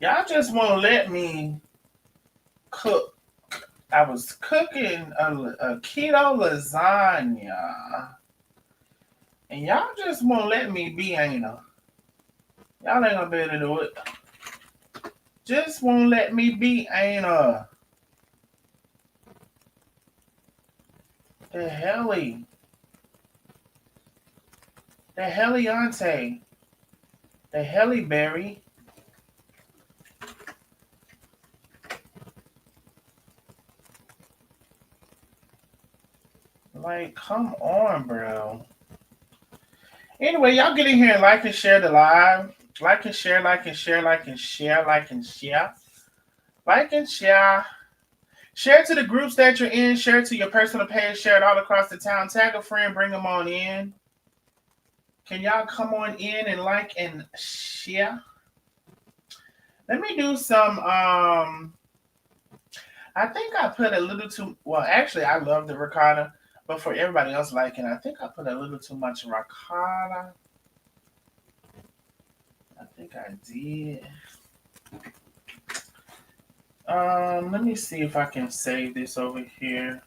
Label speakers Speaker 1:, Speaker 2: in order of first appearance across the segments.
Speaker 1: Y'all just won't let me cook. I was cooking a keto lasagna, and y'all just won't let me be anal. Y'all ain't gonna be able to do it. Just won't let me be anal. The helly. The Heliante. The Hellyberry. Like, come on, bro. Anyway, y'all get in here and like and share the live. Like and share, like and share, like and share, like and share. Like and share. Share to the groups that you're in. Share to your personal page. Share it all across the town. Tag a friend. Bring them on in. Can y'all come on in and like and share? Let me do some. I think I put a little too. Well, actually, I love the ricotta, but for everybody else liking, I think I put a little too much ricotta. I think I did. Let me see if I can save this over here.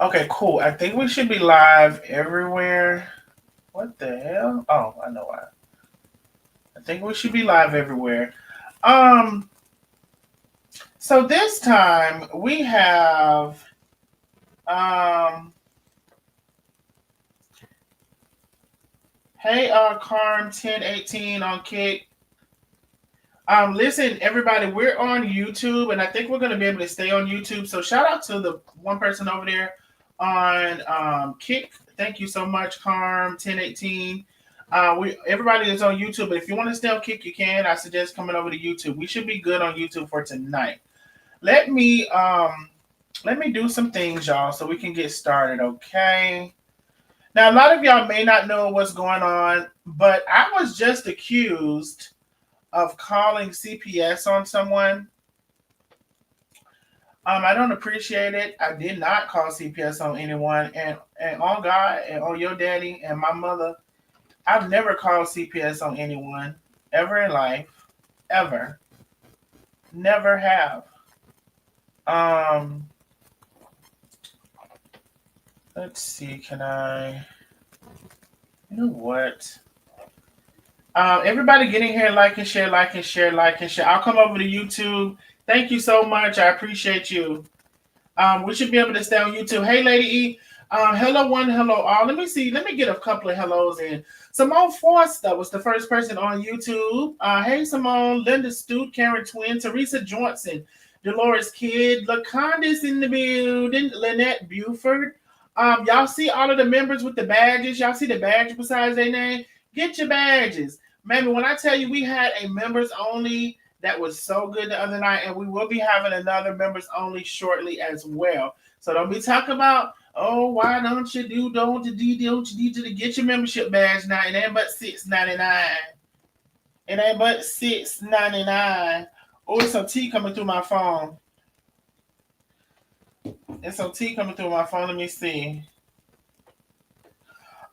Speaker 1: Okay, cool. I think we should be live everywhere. What the hell? Oh, I know why. I think we should be live everywhere. Um, so this time we have hey Carm 1018 on Kick. Listen, everybody, we're on YouTube, and I think we're going to be able to stay on YouTube. So shout out to the one person over there on Kick. Thank you so much, Carm 1018. Everybody is on YouTube, but if you want to stay on Kick, you can. I suggest coming over to YouTube. We should be good on YouTube for tonight. Let me do some things, y'all, so we can get started. Okay. Now, a lot of y'all may not know what's going on, but I was just accused of calling CPS on someone. I don't appreciate it. I did not call CPS on anyone, and on God and on your daddy and my mother, I've never called CPS on anyone ever in life, ever, never have. Um, let's see. Can I? You know what? Everybody get in here, like and share, like and share, like and share. I'll come over to YouTube. Thank you so much. I appreciate you. We should be able to stay on YouTube. Hey, Lady E. Hello, one, hello, all. Let me see. Let me get a couple of hellos in. Simone Forster was the first person on YouTube. Hey, Simone. Linda Stute, Karen Twin, Teresa Johnson, Dolores Kidd, LaConda's in the building, Lynette Buford. Y'all see all of the members with the badges? Y'all see the badge besides their name? Get your badges. Man, when I tell you we had a members only that was so good the other night, and we will be having another members only shortly as well. So don't be talking about, oh, why don't you need to get your membership badge now? It ain't but $6.99. It ain't but $6.99. Oh, it's some tea coming through my phone. It's some tea coming through my phone. Let me see.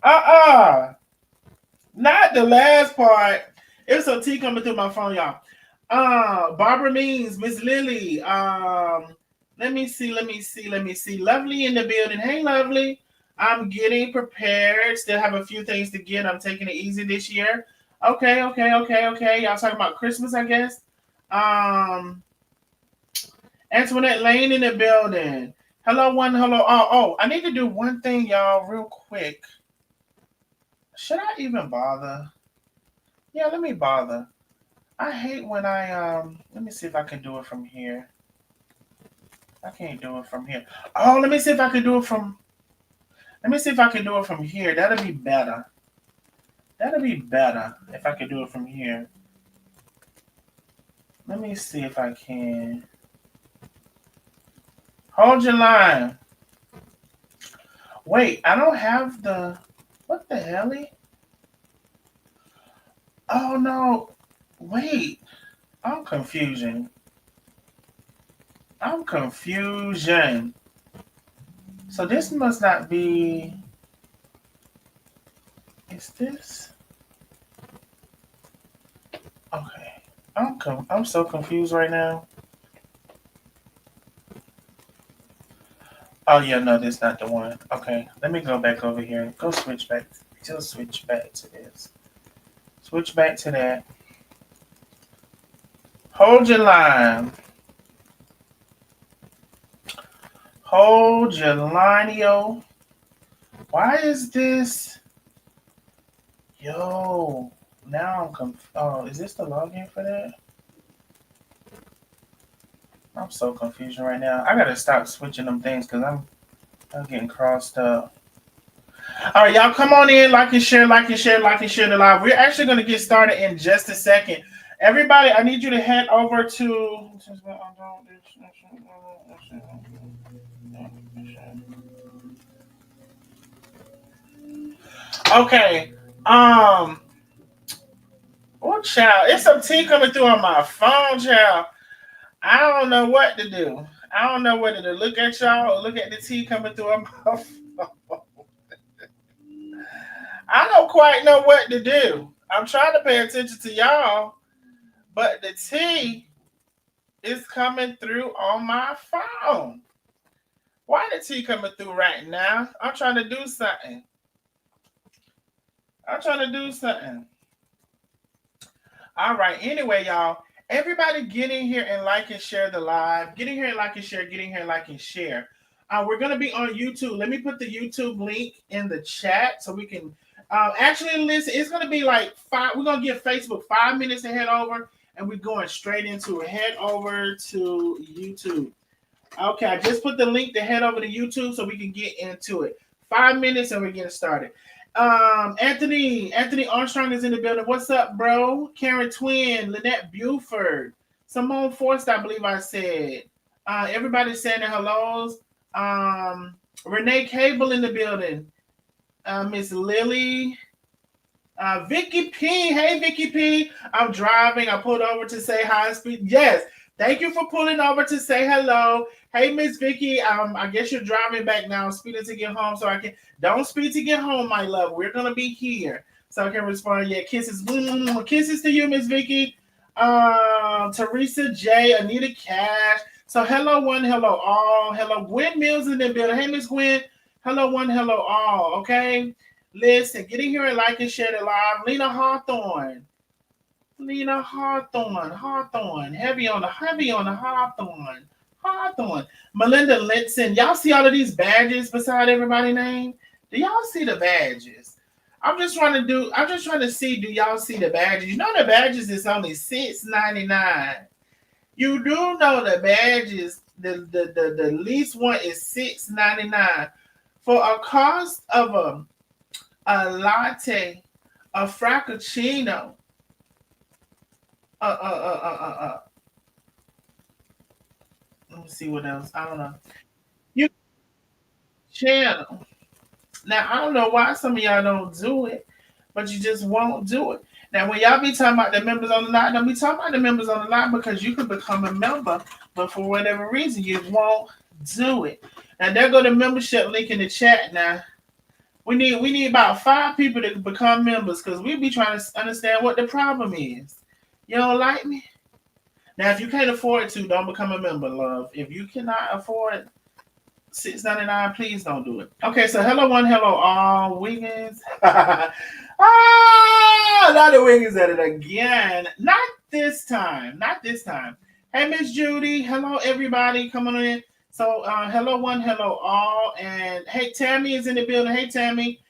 Speaker 1: Not the last part. It's some tea coming through my phone, y'all. Barbara Means, Miss Lily. Let me see. Lovely in the building. Hey, Lovely. I'm getting prepared. Still have a few things to get. I'm taking it easy this year. Okay. Y'all talking about Christmas, I guess. Antoinette Lane in the building. Hello, one, hello. Oh, I need to do one thing, y'all, real quick. Should I even bother? Yeah, let me bother. I hate when let me see if I can do it from here. I can't do it from here. Oh, let me see if I can do it from here. That'll be better. If I can do it from here. Let me see if I can. Hold your line. Wait, I don't have the what the hell? Oh no. Wait. I'm confusion. So this must not be. this? Okay. I'm so confused right now. Oh yeah, no, this not the one. Okay, let me go back over here. Go switch back. Just switch back to this. Switch back to that. Hold your line. Hold your line, yo. Why is this? Yo, now I'm confused. Oh, is this the login for that? I'm so confused right now. I gotta stop switching them things because I'm getting crossed up. All right, y'all, come on in, like and share, like and share, like and share the live. We're actually gonna get started in just a second. Everybody, I need you to head over to. Okay. Oh, child, it's some tea coming through on my phone, child. I don't know what to do. I don't know whether to look at y'all or look at the tea coming through on my phone. I don't quite know what to do. I'm trying to pay attention to y'all, but the tea is coming through on my phone. Why the tea coming through right now? I'm trying to do something. All right. Anyway, y'all, everybody get in here and like and share the live. Get in here and like and share. Get in here and like and share. We're going to be on YouTube. Let me put the YouTube link in the chat so we can actually listen. It's going to be like 5. We're going to give Facebook 5 minutes to head over, and we're going straight into it. Head over to YouTube. Okay, I just put the link to head over to YouTube so we can get into it. 5 minutes and we're getting started. Anthony Armstrong is in the building. What's up, bro? Karen Twin, Lynette Buford, Simone Forst, I believe I said. Everybody's saying their hellos. Renee Cable in the building. Miss Lily. Vicky P. Hey, Vicky P. I'm driving. I pulled over to say hi. Yes. Thank you for pulling over to say hello. Hey, Miss Vicky. I guess you're driving back now. I'm speeding to get home, so I can. Don't speed to get home, my love. We're gonna be here, so I can respond. Yeah, kisses. Kisses to you, Miss Vicky. Teresa J. Anita Cash. So hello one, hello all. Hello Gwen Mills in the building. Hey, Miss Gwen. Hello one, hello all. Okay. Listen, get in here and like and share the live. Lena Hawthorne. Heavy on the Hawthorne. Melinda Linson. Y'all see all of these badges beside everybody's name? Do y'all see the badges? I'm just trying to see, do y'all see the badges? You know the badges is only $6.99. You do know the badges, the least one is $6.99. For a cost of a latte, a frappuccino. Let me see what else. I don't know. You channel. Now I don't know why some of y'all don't do it, but you just won't do it. Now when y'all be talking about the members on the line, don't be talking about the members on the line because you could become a member, but for whatever reason you won't do it. Now there go the membership link in the chat now. We need about 5 people to become members because we be trying to understand what the problem is. You don't like me? Now, if you can't afford to, don't become a member, love. If you cannot afford $6.99, please don't do it. Okay, so hello one, hello all, Wiggins. Not the Wiggins at it again. Not this time. Hey, Miss Judy. Hello, everybody. Come on in. So, hello one, hello all, and hey, Tammy is in the building. Hey, Tammy.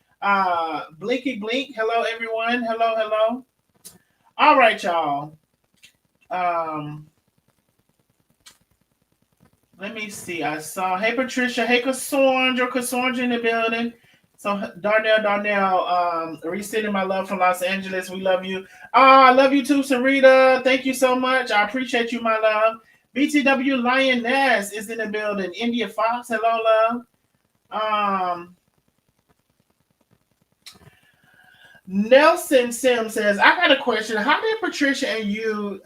Speaker 1: Blinky Blink. Hello, everyone. Hello. All right, y'all. Let me see. I saw. Hey, Patricia. Hey, Cassandra in the building. So, Darnell, resending my love from Los Angeles. We love you. I love you too, Sarita. Thank you so much. I appreciate you, my love. BTW Lioness is in the building. India Fox, hello, love. Nelson Sim says, I got a question. How did Patricia and you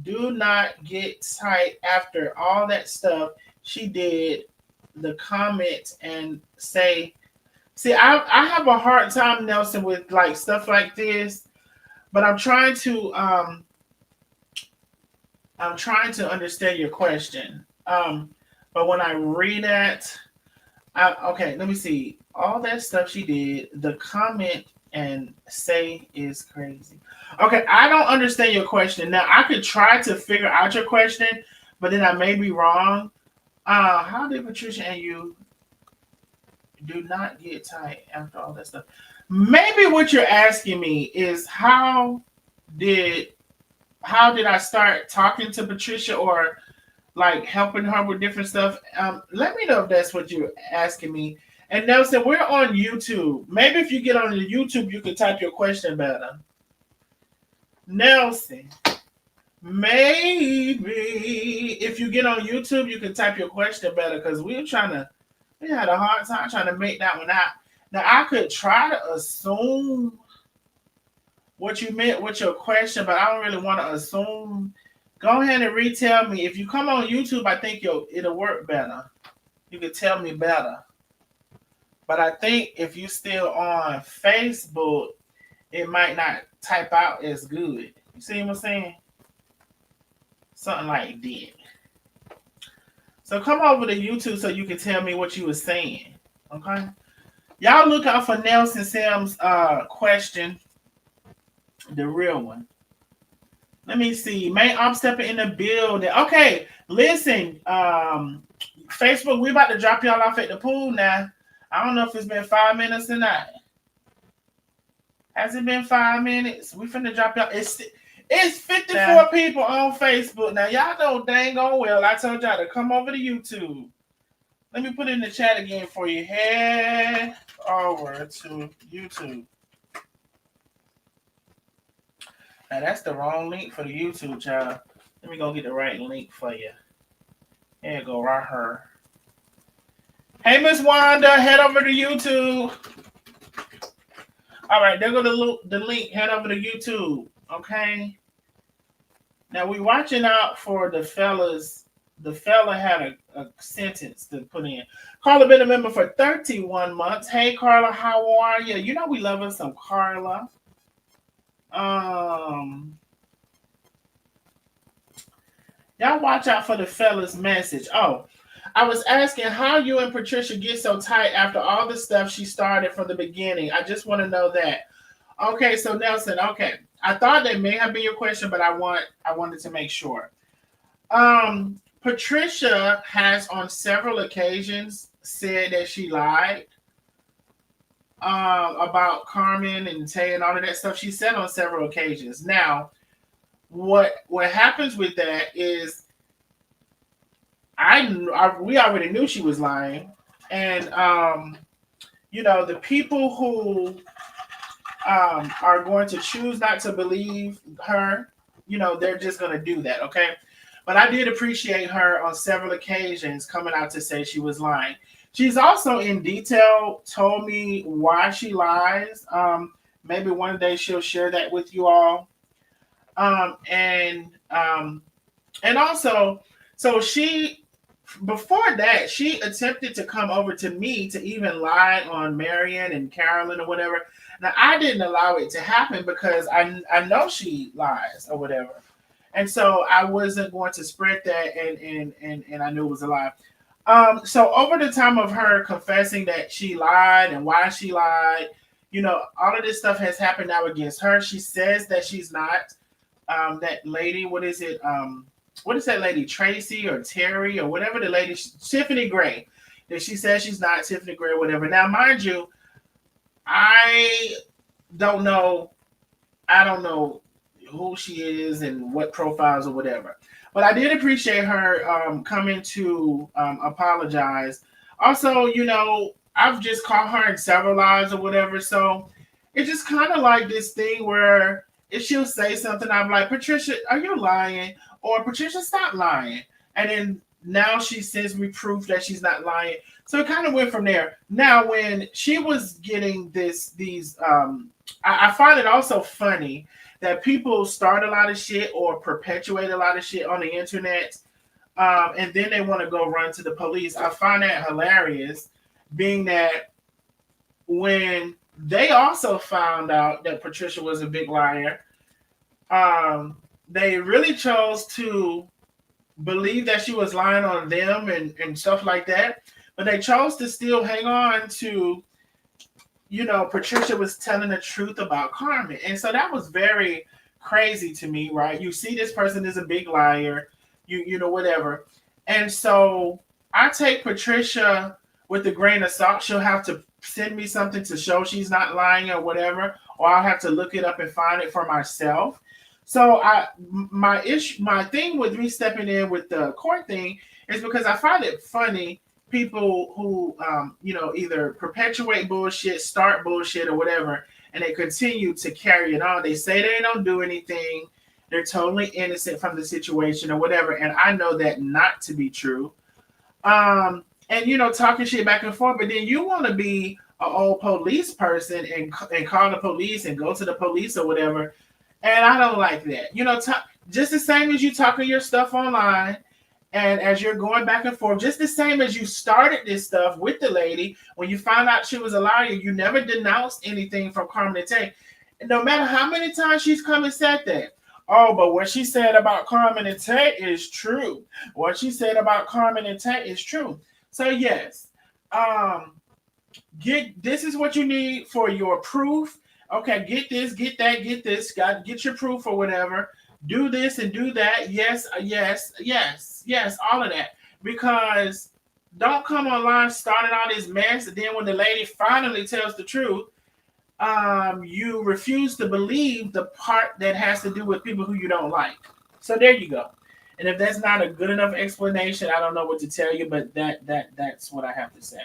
Speaker 1: do not get tight after all that stuff she did the comment and say, see, I have a hard time, Nelson, with like stuff like this, but I'm trying to understand your question. But when I read it, okay, let me see. All that stuff she did, the comment and say is crazy. Okay, I don't understand your question. Now I could try to figure out your question, but then I may be wrong. How did Patricia and you do not get tight after all that stuff? Maybe what you're asking me is did how did I start talking to Patricia or like helping her with different stuff? Let me know if that's what you're asking me. And Nelson, we're on YouTube. Maybe if you get on the YouTube, you can type your question better. Nelson, maybe if you get on YouTube, you can type your question better because we had a hard time trying to make that one out. Now I could try to assume what you meant with your question, but I don't really want to assume. Go ahead and retell me. If you come on YouTube, I think it'll work better. You can tell me better. But I think if you still on Facebook, it might not type out as good. You see what I'm saying? Something like that. So come over to YouTube so you can tell me what you were saying. Okay? Y'all look out for Nelson Sims' question. The real one. Let me see. Man, I'm stepping in the building. Okay, listen. Facebook, we about to drop y'all off at the pool now. I don't know if it's been 5 minutes or not. Has it been 5 minutes? We finna drop y'all. It's 54 people on Facebook. Now, y'all know dang on well I told y'all to come over to YouTube. Let me put it in the chat again for you. Head over to YouTube. Now, that's the wrong link for the YouTube, child. Let me go get the right link for you. Here you go, right here. Hey, Miss Wanda, head over to YouTube. All right, there go the link. Head over to YouTube, okay? Now, we watching out for the fellas. The fella had a sentence to put in. Carla been a member for 31 months. Hey, Carla, how are you? You know we love us some Carla. Y'all watch out for the fella's message. Oh, I was asking how you and Patricia get so tight after all the stuff she started from the beginning. I just want to know that. Okay, so Nelson, okay. I thought that may have been your question, but I wanted to make sure. Patricia has on several occasions said that she lied about Carmen and Tay and all of that stuff. She said on several occasions. Now, what happens with that is we already knew she was lying, and the people who are going to choose not to believe her, they're just going to do that, okay? But I did appreciate her on several occasions coming out to say she was lying. She's also in detail told me why she lies. Maybe one day she'll share that with you all. And also, so before that, she attempted to come over to me to even lie on Marion and Carolyn or whatever. Now, I didn't allow it to happen because I know she lies or whatever. And so I wasn't going to spread that, and I knew it was a lie. So over the time of her confessing that she lied and why she lied, all of this stuff has happened now against her. She says that she's not that lady. What is it? What is that lady? Tracy or Terry or whatever the lady, Tiffany Gray. That she says she's not Tiffany Gray or whatever. Now, mind you, I don't know who she is and what profiles or whatever. But I did appreciate her coming to apologize. Also, I've just caught her in several lives or whatever. So it's just kind of like this thing where if she'll say something, I'm like, Patricia, are you lying? Or Patricia, stop lying. And then now she sends me proof that she's not lying. So it kind of went from there. Now, when she was getting I find it also funny that people start a lot of shit or perpetuate a lot of shit on the internet And then they want to go run to the police. I find that hilarious, being that when they also found out that Patricia was a big liar, they really chose to believe that she was lying on them and stuff like that. But they chose to still hang on to, Patricia was telling the truth about Carmen. And so that was very crazy to me, right? You see this person is a big liar, whatever. And so I take Patricia with a grain of salt. She'll have to send me something to show she's not lying or whatever, or I'll have to look it up and find it for myself. So my thing with me stepping in with the court thing is because I find it funny people who either perpetuate bullshit, start bullshit, or whatever, and they continue to carry it on. They say they don't do anything. They're totally innocent from the situation or whatever, and I know that not to be true. And talking shit back and forth, but then you want to be an old police person and call the police and go to the police or whatever, and I don't like that. Just the same as you talking your stuff online. And as you're going back and forth, just the same as you started this stuff with the lady, when you found out she was a liar, you never denounced anything from Carmen and Tay. No matter how many times she's come and said that. Oh, but what she said about Carmen and Tay is true. What she said about Carmen and Tay is true. So yes, this is what you need for your proof. Okay, get this, get that, get this. Get your proof or whatever. Do this and do that. Yes, yes, all of that. Because don't come online starting all this mess, and then when the lady finally tells the truth, you refuse to believe the part that has to do with people who you don't like. So there you go. And if that's not a good enough explanation, I don't know what to tell you, but that's what I have to say.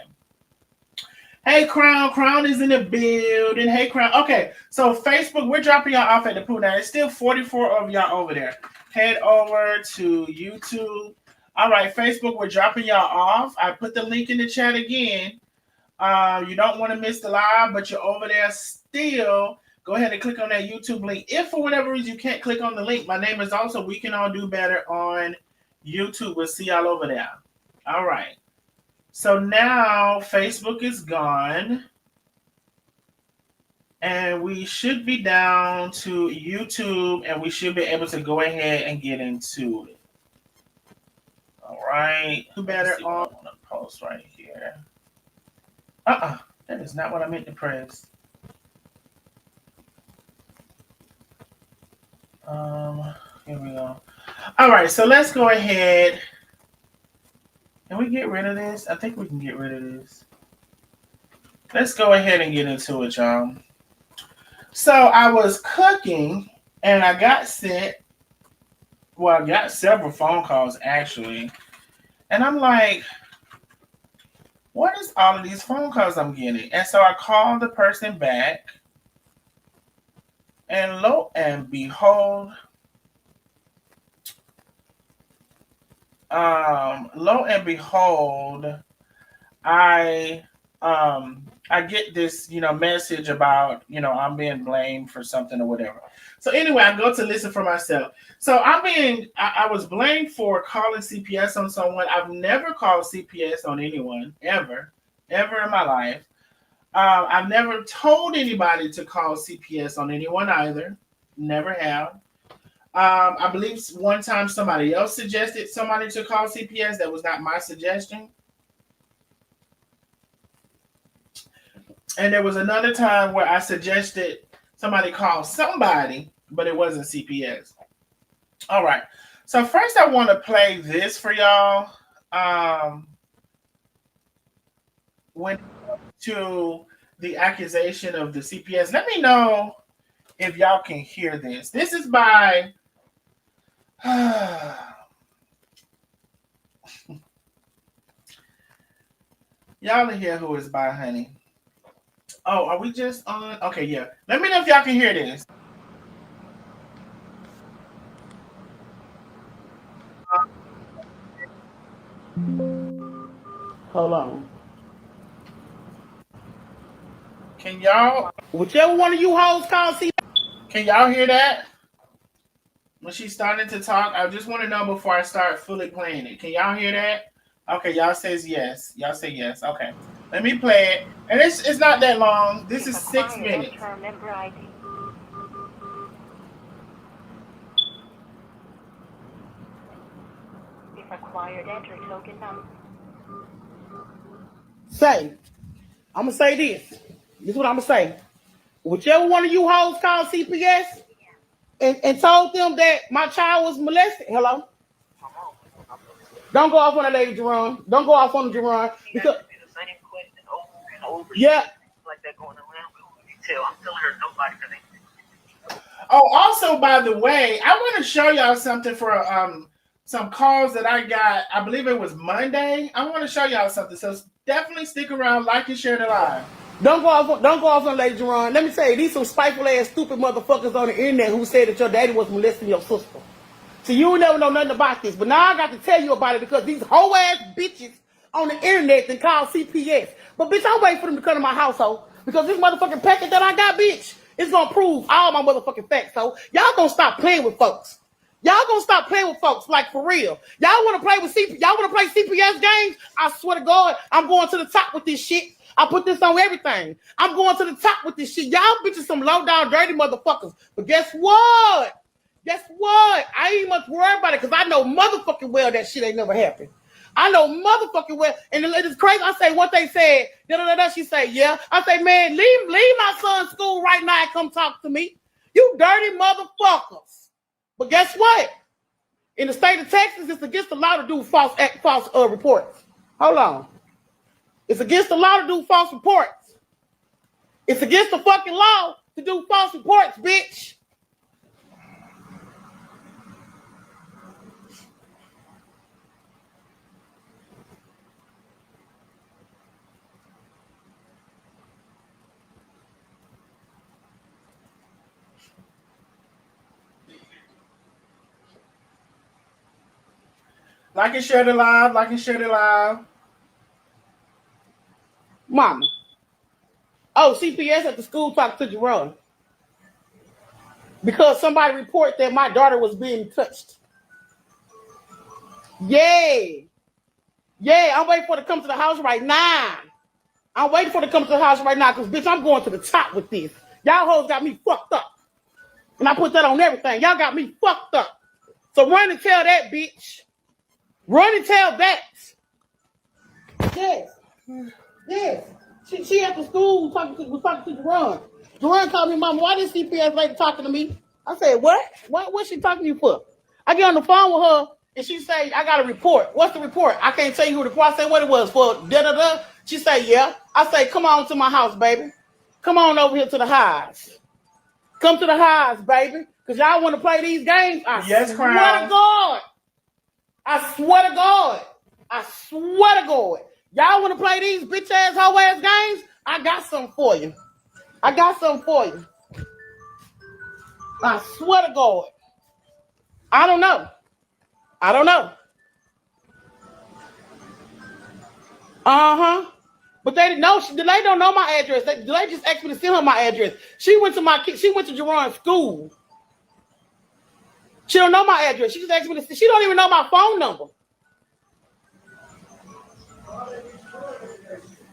Speaker 1: Hey, Crown is in the building. Hey, Crown. Okay, so Facebook, we're dropping y'all off at the pool now. It's still 44 of y'all over there. Head over to YouTube. All right, Facebook, we're dropping y'all off. I put the link in the chat again. You don't want to miss the live, but you're over there still. Go ahead and click on that YouTube link. If for whatever reason you can't click on the link, my name is also We Can All Do Better on YouTube. We'll see y'all over there. All right. So now Facebook is gone. And we should be down to YouTube, and we should be able to go ahead and get into it. All right. Do better on the post right here. That is not what I meant to press. Here we go. All right, so let's go ahead. Can we get rid of this? I think we can get rid of this. Let's go ahead and get into it, y'all. So I was cooking, and I got sent. Well, I got several phone calls, actually. And I'm like, what is all of these phone calls I'm getting? And so I called the person back. And lo and behold, I get this, message about, I'm being blamed for something or whatever. So anyway, I go to listen for myself. So I was blamed for calling CPS on someone. I've never called CPS on anyone, ever in my life. I've never told anybody to call CPS on anyone either. Never have. I believe one time somebody else suggested somebody to call CPS. That was not my suggestion. And there was another time where I suggested somebody call somebody, but it wasn't CPS. All right. So first I want to play this for y'all. When to the accusation of the CPS, let me know if y'all can hear this. This is by y'all will hear who it's by, honey. Oh, are we just on? Okay, yeah. Let me know if y'all can hear this. Hold on. Can y'all?
Speaker 2: Whichever one of you hoes call CPS.
Speaker 1: Can y'all hear that? When she's starting to talk, I just want to know before I start fully playing it. Can y'all hear that? Okay, y'all says yes. Y'all say yes. Okay. Let me play it. And it's not that long. This is 6 minutes. Say, I'm gonna say this. This is what I'm gonna say. Whichever one of you hoes called CPS and told them that my child was molested. Hello? Don't go off on a lady, Jerron. Don't go off on Jerron. Because yeah. Like that going around. I'm telling her nobody. Oh, also, by the way, I want to show y'all something for some calls that I got. I believe it was Monday. I want to show y'all something. So definitely stick around, like and share the live. Don't go off on Lady Jerron. Let me tell you, these some spiteful ass stupid motherfuckers on the internet who said that your daddy was molesting your sister. So you never know nothing about this. But now I got to tell you about it because these whole ass bitches on the internet then call CPS. But bitch, I'm waiting for them to come to my household because this motherfucking packet that I got, bitch, it's gonna prove all my motherfucking facts. So y'all gonna stop playing with folks. Y'all gonna stop playing with folks, like for real. Y'all wanna play with y'all wanna play CPS games? I swear to God, I'm going to the top with this shit. I put this on everything. I'm going to the top with this shit. Y'all bitches some low down dirty motherfuckers. But guess what? Guess what? I ain't much worried about it because I know motherfucking well that shit ain't never happened. I know motherfucking well. And it's crazy. I say what they said. She say, yeah. I say, man, leave my son's school right now and come talk to me. You dirty motherfuckers. But guess what? In the state of Texas, it's against the law to do false reports. Hold on. It's against the law to do false reports. It's against the fucking law to do false reports, bitch. Like and share the live. Like and share the live. Mama. Oh, CPS at the school talked to Jerome. Because somebody reported that my daughter was being touched. Yay. Yeah, I'm waiting for her to come to the house right now. I'm waiting for her to come to the house right now because, bitch, I'm going to the top with this. Y'all hoes got me fucked up. And I put that on everything. Y'all got me fucked up. So run and tell that, bitch. Run and tell that. Yes. Yes. She at the school was talking to Jerron. Jerron called me, Mama, why this CPS lady talking to me? I said, what? What's she talking to you for? I get on the phone with her, and she say, I got a report. What's the report? I can't tell you who the report. I say what it was for. Da-da-da. She say, yeah. I say, come on to my house, baby. Come on over here to the highs. Come to the highs, baby. Because y'all want to play these games? I swear to God. I swear to God. I swear to God. Y'all want to play these bitch ass hoe ass games? I got something for you. I got something for you. I swear to God. I don't know. I don't know. Uh-huh. But they didn't know. The lady don't know my address. The lady just asked me to send her my address. She went to Jerron's school. She don't know my address. She just asked me to. She don't even know my phone number.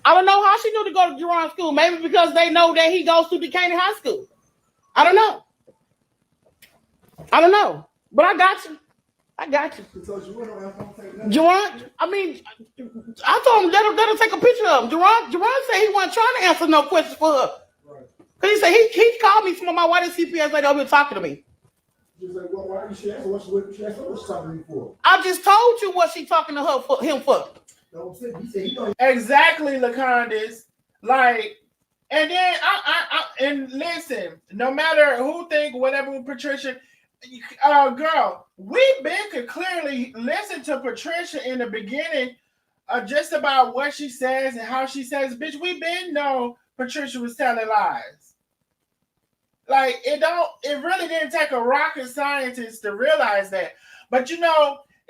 Speaker 1: I don't know how she knew to go to Jerron's school. Maybe because they know that he goes to Decatur High School. I don't know. I don't know. But I got you. I got you. Jerron, I mean, I told him let her take a picture of him. Jerron said he wasn't trying to answer no questions for her. Because he said he called me from my why did CPS lady over here talking to me. Why did she answer? What she talking to me for? I just told you what she talking to him for. Exactly, LaCondas. Like, and then and listen, no matter who think whatever with Patricia, girl, could clearly listen to Patricia in the beginning, just about what she says and how she says, bitch, we been know Patricia was telling lies. Like, it really didn't take a rocket scientist to realize that. But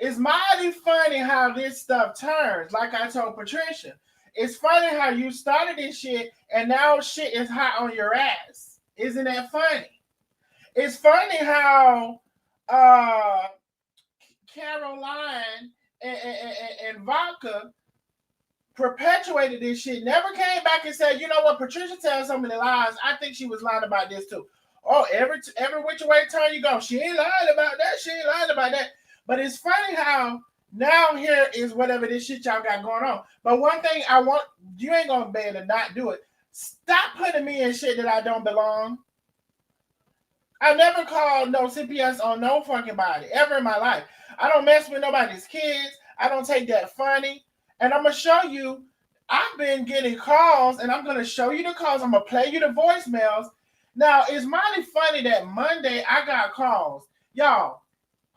Speaker 1: it's mighty funny how this stuff turns. Like I told Patricia, it's funny how you started this shit and now shit is hot on your ass. Isn't that funny? It's funny how Caroline and Vodka perpetuated this shit, never came back and said, you know what, Patricia tells so many lies. I think she was lying about this too. Oh, every which way turn you go, she ain't lying about that. She ain't lying about that. But it's funny how now here is whatever this shit y'all got going on. But one thing I want, you ain't gonna be able to not do it. Stop putting me in shit that I don't belong. I never called no CPS on no fucking body ever in my life. I don't mess with nobody's kids. I don't take that funny. And I'm going to show you, I've been getting calls, and I'm going to show you the calls. I'm going to play you the voicemails. Now, it's mighty funny that Monday I got calls. Y'all,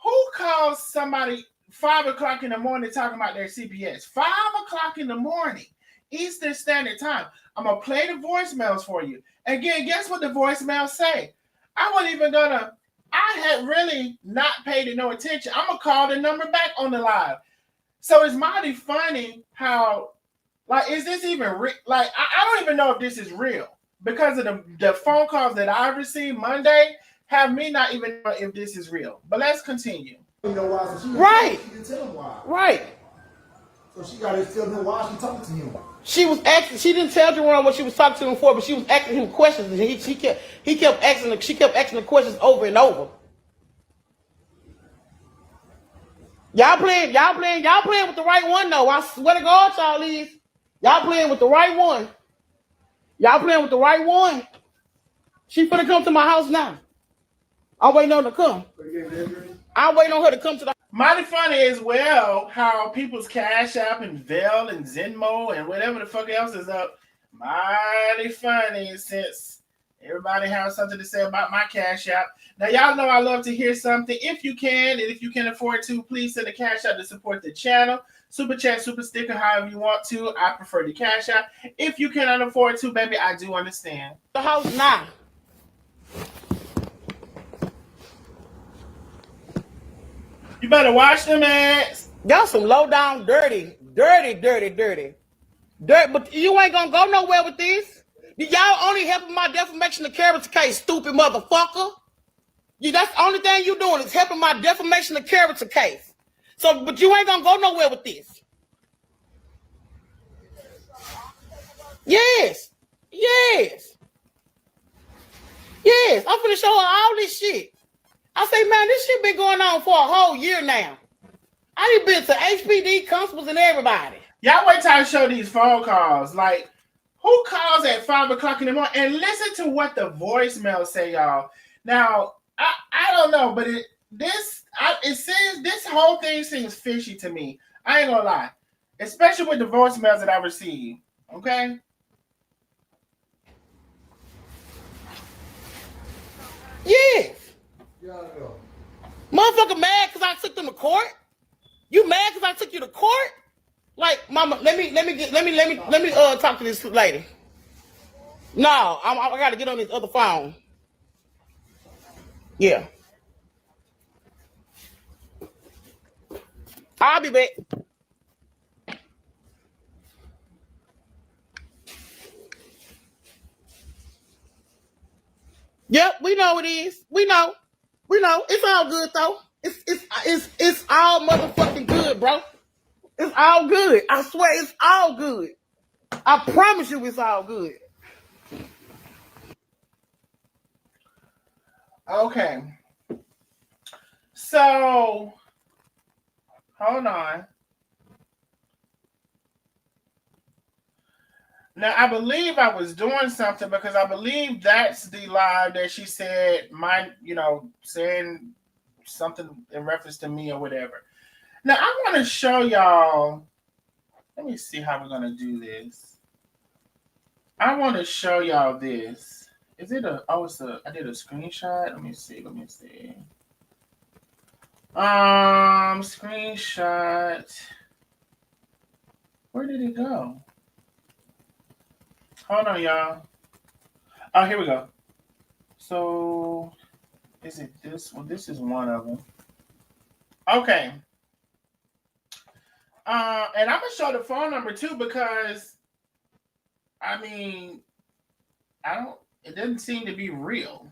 Speaker 1: who calls somebody 5 o'clock in the morning talking about their CPS? 5 o'clock in the morning, Eastern Standard Time. I'm going to play the voicemails for you. Again, guess what the voicemails say? I wasn't even gonna, I had really not paid it no attention. I'm gonna call the number back on the live. So it's mighty funny how, like, is this even real? Like, I don't even know if this is real because of the phone calls that I received Monday have me not even know if this is real. But let's continue.
Speaker 2: You know why? So
Speaker 3: Right.
Speaker 2: She didn't tell him why.
Speaker 3: Right.
Speaker 2: So she got to tell him why she talking to him.
Speaker 3: She was asking. She didn't tell Jerome what she was talking to him for, but she was asking him questions, and he kept asking. She kept asking the questions over and over. Y'all playing with the right one though. I swear to God, y'all is. Y'all playing with the right one. Y'all playing with the right one. She finna come to my house now. I'm waiting on her to come. I'm waiting on her to come to the.
Speaker 1: Mighty funny as well how people's Cash App and Zelle and Venmo and whatever the fuck else is up. Mighty funny since everybody has something to say about my Cash App. Now, y'all know I love to hear something. If you can, and if you can afford to, please send a Cash App to support the channel. Super chat, super sticker, however you want to. I prefer the Cash App. If you cannot afford to, baby, I do understand.
Speaker 3: The house now.
Speaker 1: You better watch them ads.
Speaker 3: Y'all some low down, dirty. But you ain't gonna go nowhere with this. Y'all only helping my defamation of character case, stupid motherfucker. That's the only thing you doing is helping my defamation of character case. So, but you ain't gonna go nowhere with this. Yes. I'm finna show her all this shit. I say, man, this shit been going on for a whole year now. I done been to HPD, constables, and everybody.
Speaker 1: Y'all wait till I show these phone calls. Like, who calls at 5 o'clock in the morning? And listen to what the voicemail say, y'all. Now, I don't know, but it seems this whole thing seems fishy to me. I ain't gonna lie, especially with the voicemails that I received. Okay.
Speaker 3: Yes.
Speaker 2: Yeah, I know.
Speaker 3: Motherfucker mad because I took them to court? You mad because I took you to court? Like, mama, let me talk to this lady. No, I gotta get on this other phone. Yeah. I'll be back. Yep, we know it is. We know. It's all good though. It's all motherfucking good, bro. It's all good. I swear it's all good. I promise you it's all good.
Speaker 1: Okay. So, hold on. Now, I believe I was doing something because I believe that's the live that she said, saying something in reference to me or whatever. Now, I want to show y'all. Let me see how we're going to do this. I want to show y'all this. I did a screenshot. Let me see. Screenshot. Where did it go? Hold on, y'all. Oh, here we go. So, is it this one? This is one of them. Okay. And I'm gonna show the phone number too because, it doesn't seem to be real.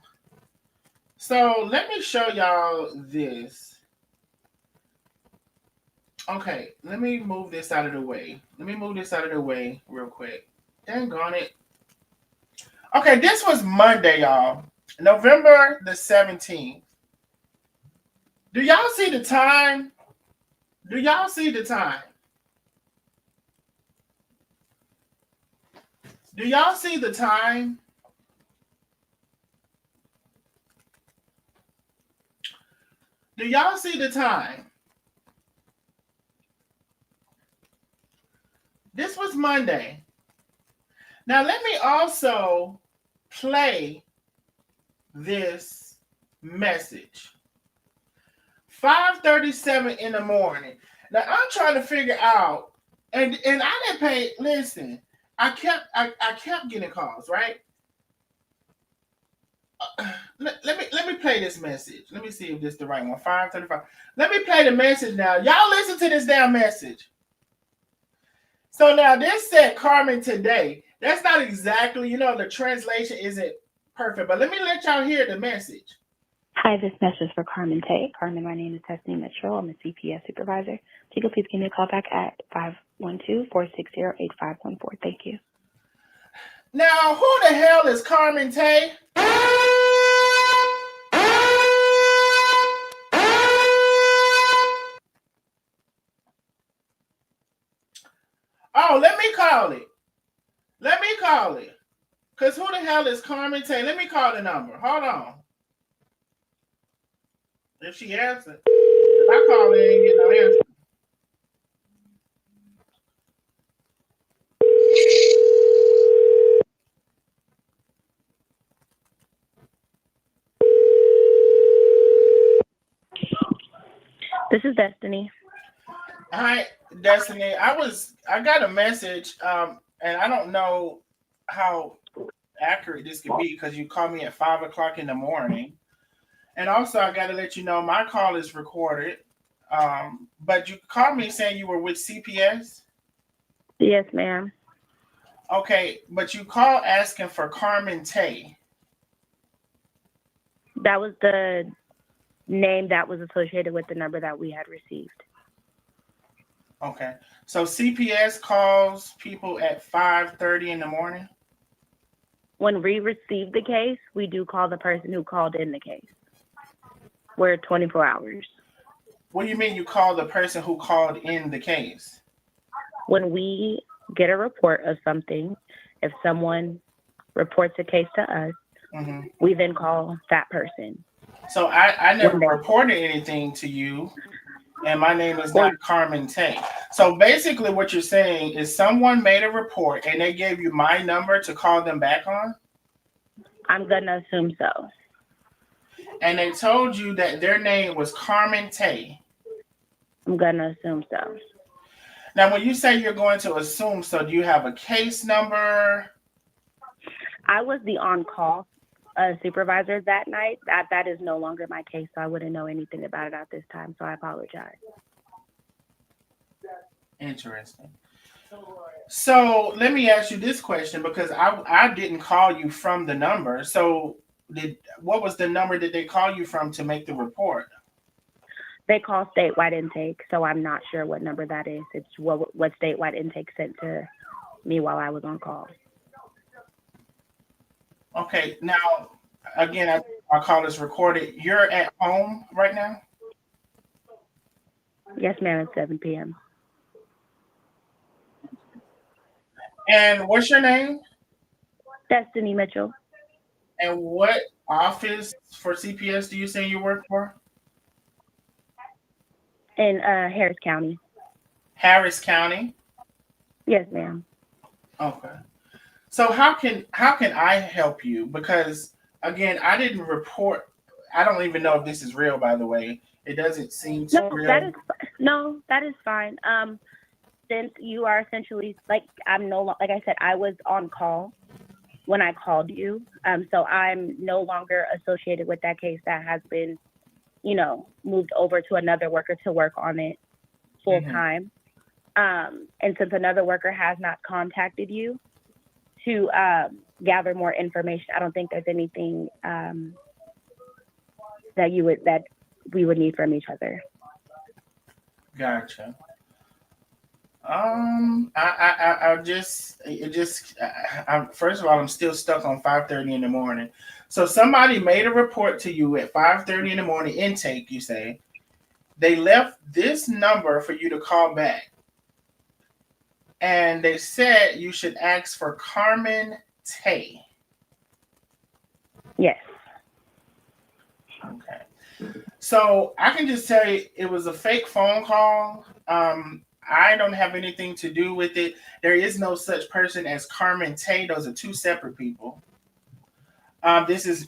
Speaker 1: So let me show y'all this. Okay, let me move this out of the way. Let me move this out of the way real quick. Dang on it. Okay, this was Monday, y'all. November the 17th. Do y'all see the time? Do y'all see the time? Do y'all see the time? Do y'all see the time? This was Monday. Now let me also play this message. 5:37 in the morning. Now I'm trying to figure out, and I didn't pay. Listen, I kept getting calls, right? Let me play this message. Let me see if this is the right one. 5:35. Let me play the message now. Y'all listen to this damn message. So now this said Carmen today. That's not exactly, the translation isn't perfect, but let me let y'all hear the message.
Speaker 4: Hi, this message is for Carmen Tate. Carmen, my name is Nosy Neighbor. I'm a CPS supervisor. Please give me a call back at 512-460-8514. Thank you.
Speaker 1: Now, who the hell is Carmen Tate? Oh, let me call it. Because who the hell is Carmen Tate? Let me call the number. Hold on. If she answers. If I call her, ain't get no answer.
Speaker 4: This is Destiny.
Speaker 1: Hi, Destiny. I got a message, and I don't know how accurate this could be because you called me at 5:00 in the morning. And also, I got to let you know my call is recorded. But you called me saying you were with CPS.
Speaker 4: Yes, ma'am.
Speaker 1: Okay, but you called asking for Carmen Tay.
Speaker 4: That was the name that was associated with the number that we had received.
Speaker 1: Okay, so CPS calls people at 5:30 in the morning?
Speaker 4: When we receive the case, we do call the person who called in the case. We're 24 hours.
Speaker 1: What do you mean you call the person who called in the case?
Speaker 4: When we get a report of something, if someone reports a case to us, we then call that person.
Speaker 1: So I never reported anything to you, and my name is not Carmen Tay. So basically what you're saying is someone made a report and they gave you my number to call them back on?
Speaker 4: I'm going to assume so.
Speaker 1: And they told you that their name was Carmen Tay.
Speaker 4: I'm going to assume so.
Speaker 1: Now, when you say you're going to assume so, do you have a case number?
Speaker 4: I was the on-call supervisor that night. That is no longer my case, so I wouldn't know anything about it at this time, so I apologize.
Speaker 1: Interesting. So let me ask you this question, because I didn't call you from the number. So what was the number that they call you from to make the report?
Speaker 4: They call statewide intake, so I'm not sure what number that is. It's what statewide intake sent to me while I was on call.
Speaker 1: Okay, now, again, our call is recorded. You're at home right now?
Speaker 4: Yes, ma'am, it's 7 p.m.
Speaker 1: And what's your name?
Speaker 4: Destiny Mitchell.
Speaker 1: And what office for CPS do you say you work for?
Speaker 4: In Harris County.
Speaker 1: Harris County?
Speaker 4: Yes, ma'am.
Speaker 1: Okay. So how can I help you? Because again, I didn't report. I don't even know if this is real, by the way. It doesn't seem too real.
Speaker 4: That is fine. Since you are essentially like I said, I was on call when I called you. So I'm no longer associated with that case. That has been, moved over to another worker to work on it full time. And since another worker has not contacted you to gather more information, I don't think there's anything that we would need from each other.
Speaker 1: Gotcha. First of all, I'm still stuck on 5:30 in the morning. So somebody made a report to you at 5:30 in the morning, intake, you say. They left this number for you to call back. And they said you should ask for Carmen Tay.
Speaker 4: Yes.
Speaker 1: Okay. So I can just tell you it was a fake phone call. I don't have anything to do with it. There is no such person as Carmen Tay. Those are two separate people. This is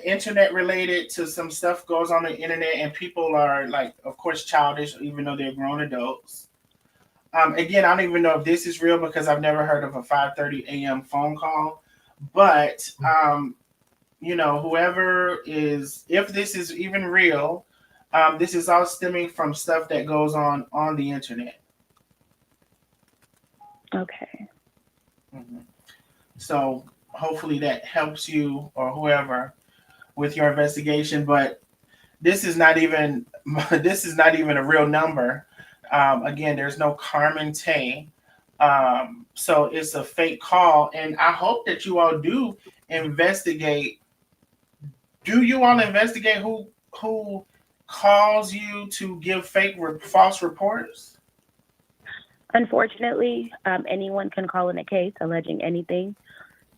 Speaker 1: internet related to some stuff goes on the internet, and people are like, of course, childish, even though they're grown adults. Again, I don't even know if this is real because I've never heard of a 5:30 a.m. phone call. But whoever is, if this is even real, this is all stemming from stuff that goes on the internet.
Speaker 4: Okay.
Speaker 1: Mm-hmm. So hopefully that helps you or whoever with your investigation. But this is not even a real number. Again, there's no Carmen Tay. So it's a fake call, and I hope that you all do investigate. Do you all investigate who calls you to give false reports?
Speaker 4: Unfortunately, anyone can call in a case alleging anything.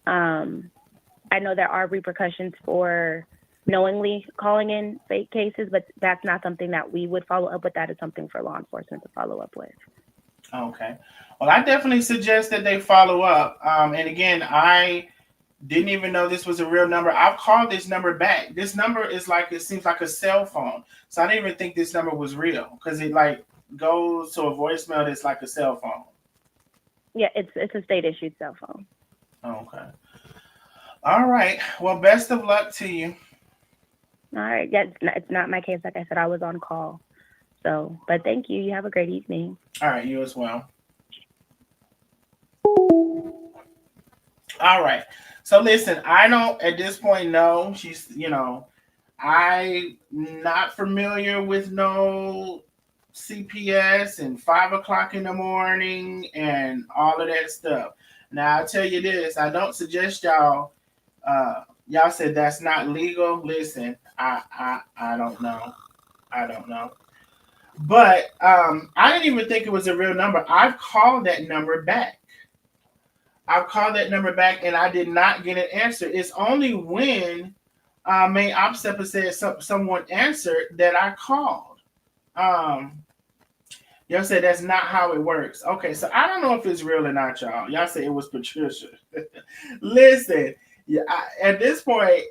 Speaker 4: I know there are repercussions for knowingly calling in fake cases, but that's not something that we would follow up with. That is something for law enforcement to follow up with. Okay.
Speaker 1: Well, I definitely suggest that they follow up. And again, I didn't even know this was a real number. I've called this number back. This number is it seems like a cell phone. So I didn't even think this number was real because it goes to a voicemail that's like a cell phone.
Speaker 4: Yeah, it's a state issued cell phone.
Speaker 1: Okay. All right. Well, best of luck to you.
Speaker 4: All right. Yeah, it's not my case. Like I said, I was on call. So, but thank you. You have a great evening.
Speaker 1: All right. You as well. All right. So listen, I don't at this point know. I'm not familiar with no CPS and 5 o'clock in the morning and all of that stuff. Now I'll tell you this, I don't suggest y'all said that's not legal. Listen, I don't know. I don't know. But I didn't even think it was a real number. I've called that number back. And I did not get an answer. It's only when main OPSEPA said someone answered that I called. Y'all said that's not how it works. Okay, so I don't know if it's real or not, y'all. Y'all said it was Patricia. Listen, at this point,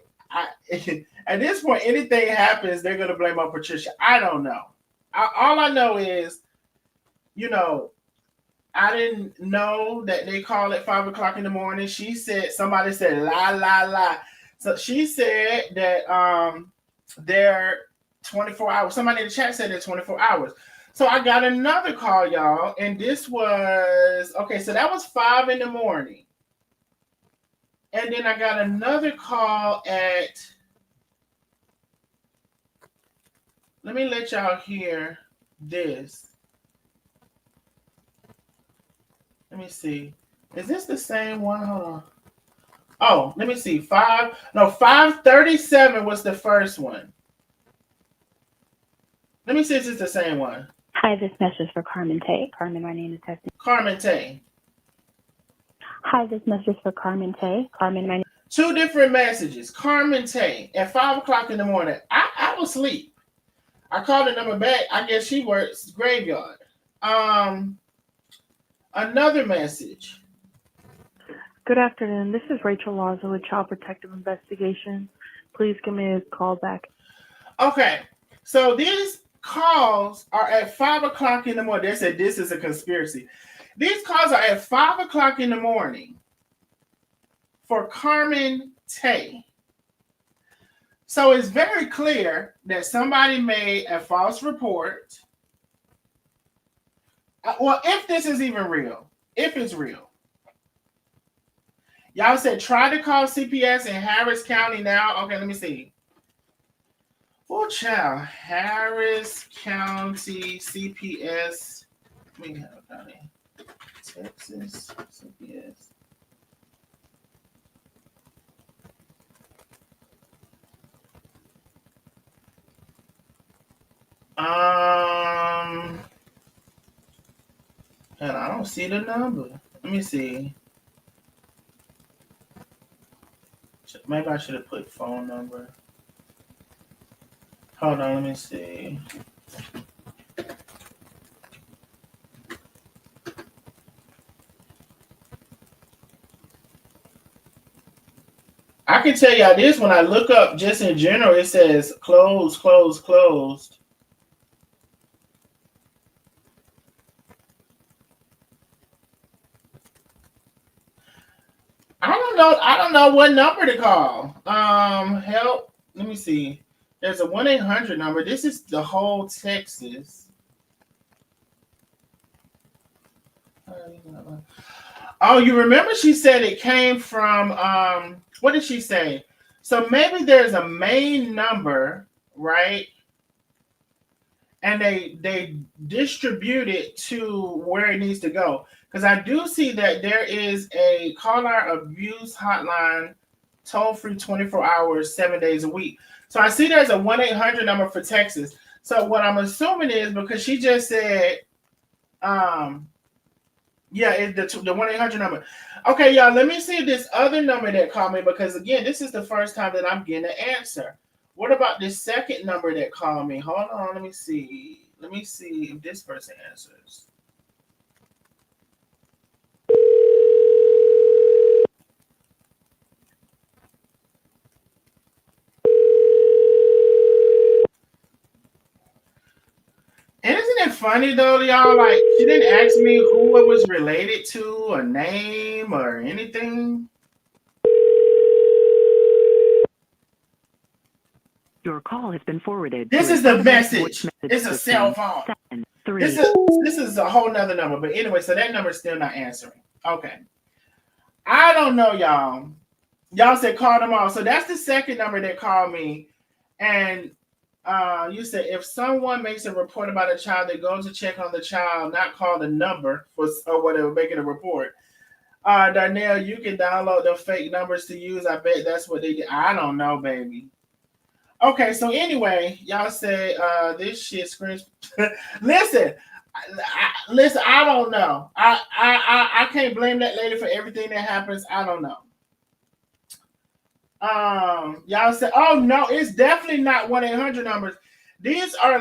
Speaker 1: anything happens, they're gonna blame on Patricia. I don't know. All I know is, I didn't know that they call at 5 o'clock in the morning. Somebody said la la la. So she said that they're 24 hours. Somebody in the chat said they're 24 hours. So I got another call, y'all, and this was so that was 5 in the morning. And then I got another call at, let me let y'all hear this. Let me see. Is this the same one? Hold on. Oh, let me see. 5:37 was the first one. Let me see if it's the same one.
Speaker 4: Hi, this message is for Carmen Tay. Carmen, my name is Tessie.
Speaker 1: Carmen Tay.
Speaker 4: Hi, this message is for Carmen Tay. Carmen, my name.
Speaker 1: Two different messages. Carmen Tay at 5 o'clock in the morning. I was asleep. I called the number back. I guess she works graveyard. Another message.
Speaker 5: Good afternoon. This is Rachel Laza with Child Protective Investigations. Please give me a call back.
Speaker 1: Okay. So these calls are at 5 o'clock in the morning. They said this is a conspiracy. These calls are at 5 o'clock in the morning for Carmen Tay. So it's very clear that somebody made a false report. Well, if this is even real, if it's real. Y'all said try to call CPS in Harris County now. Okay, let me see. Oh, child. Harris County CPS. Let me have County. Texas CPS. And I don't see the number. Let me see. Maybe I should have put phone number. Hold on, let me see. I can tell y'all this when I look up just in general, it says closed, closed, closed. I don't know what number to call. Help. Let me see. There's a 1-800 number. This is the whole Texas. Oh, you remember she said it came from what did she say? So maybe there's a main number, right? And they distribute it to where it needs to go. Because I do see that there is a caller abuse hotline, toll free 24 hours, 7 days a week. So I see there's a 1-800 number for Texas. So what I'm assuming is because she just said, yeah, it's the 1-800 number. Okay, y'all, let me see this other number that called me because, again, this is the first time that I'm getting an answer. What about this second number that called me? Hold on, let me see. Let me see if this person answers. And isn't it funny though, y'all? Like, she didn't ask me who it was related to, a name, or anything.
Speaker 6: Your call has been forwarded.
Speaker 1: This is the message. It's a cell phone. This is a whole nother number. But anyway, so that number is still not answering. Okay. I don't know, y'all. Y'all said call them all. So that's the second number that called me. And you said if someone makes a report about a child, they go to check on the child, not call the number for or whatever, making a report. Darnell, you can download the fake numbers to use. I bet that's what they did. I don't know, baby. Okay, so anyway, y'all say this shit screams. Listen, I don't know. I can't blame that lady for everything that happens. I don't know. Y'all say, oh no, it's definitely not 1-800 numbers. These are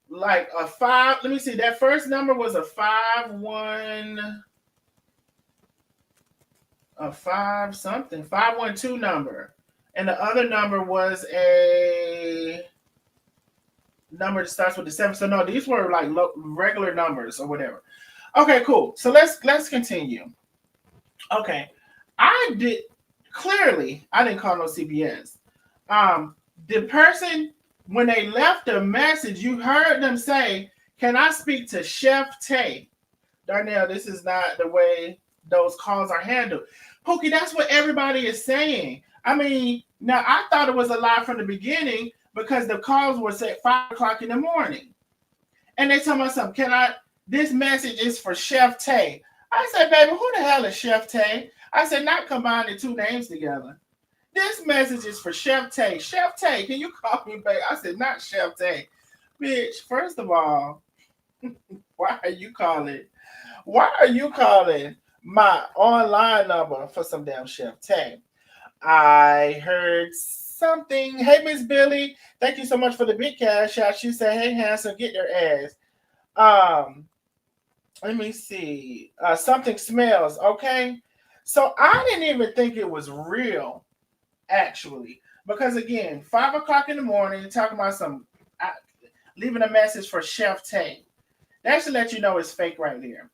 Speaker 1: like a 5. Let me see. That first number was a 512 number. And the other number was a number that starts with the 7. So no, these were like regular numbers or whatever. Okay, cool. So let's continue. Okay, I didn't call no CPS. The person, when they left a message, you heard them say, "Can I speak to Chef Tay?" Darnell, this is not the way those calls are handled. Pookie, that's what everybody is saying. I mean, now I thought it was a lie from the beginning because the calls were at 5 o'clock in the morning. And they told me something, this message is for Chef Tay. I said, baby, who the hell is Chef Tay? I said, not combining two names together. This message is for Chef Tay. Chef Tay, can you call me back? I said, not Chef Tay. Bitch, first of all, why are you calling my online number for some damn Chef Tay? I heard something. Hey, Miss Billy, thank you so much for the big cash out. She said, hey, handsome, get your ass. Let me see. Something smells, okay? So I didn't even think it was real, actually. Because, again, 5 o'clock in the morning, talking about leaving a message for Chef Tay. That should let you know it's fake right there.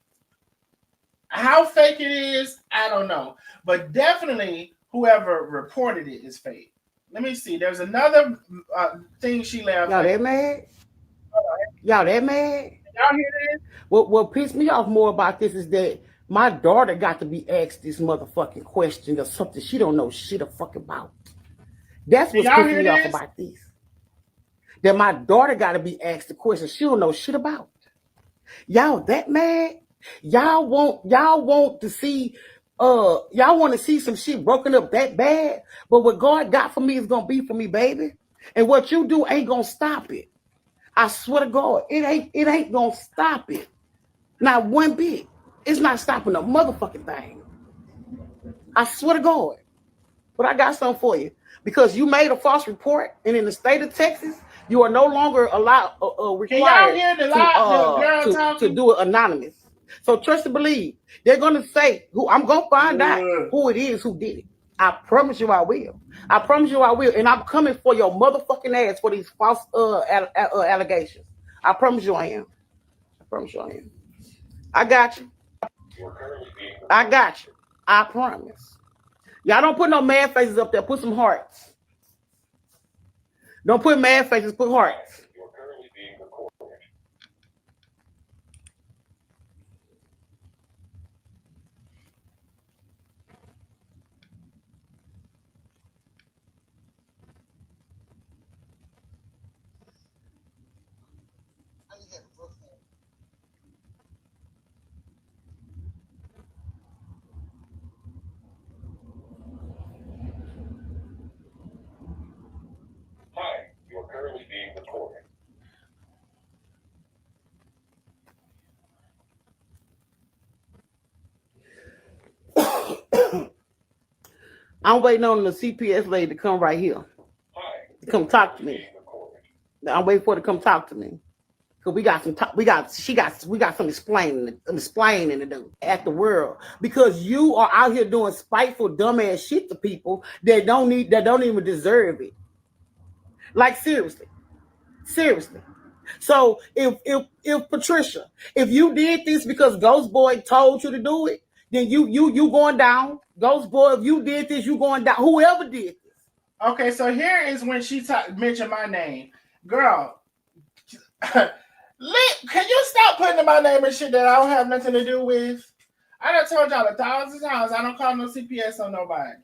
Speaker 1: How fake it is, I don't know. But definitely, whoever reported it is fake. Let me see. There's another thing she left.
Speaker 3: Y'all that mad? Y'all that mad?
Speaker 1: Y'all hear this?
Speaker 3: What pissed me off more about this is that my daughter got to be asked this motherfucking question or something she don't know shit a fuck about. That's what's pissing me off about this. that my daughter got to be asked the question she don't know shit about. Y'all that mad? Y'all want to see y'all want to see some shit broken up that bad? But what God got for me is gonna be for me, baby. And what you do ain't gonna stop it. I swear to God, it ain't gonna stop it. Not one bit. It's not stopping a motherfucking thing. I swear to God. But I got something for you. Because you made a false report, and in the state of Texas, you are no longer allowed
Speaker 1: Can y'all
Speaker 3: required
Speaker 1: hear the girl
Speaker 3: to
Speaker 1: talking?
Speaker 3: do it anonymous. So trust and believe. They're gonna say who I'm gonna find out who it is who did it. I promise you I will. I promise you I will. And I'm coming for your motherfucking ass for these false allegations. I promise you I am. I promise you I am. I got you. I got you. I promise. Y'all don't put no mad faces up there. Put some hearts. Don't put mad faces. Put hearts. I'm waiting on the CPS lady to come right here. To come talk to me. I'm waiting for her to come talk to me. Cause we got some explaining to do at the world. Because you are out here doing spiteful, dumbass shit to people that don't even deserve it. Like seriously. So if Patricia, if you did this because Ghost Boy told you to do it, then you going down. Ghost Boy, if you did this, you going down. Whoever did this.
Speaker 1: Okay, so here is when she mentioned my name. Girl, can you stop putting my name in shit that I don't have nothing to do with? I done told y'all 1,000 times I don't call no CPS on nobody.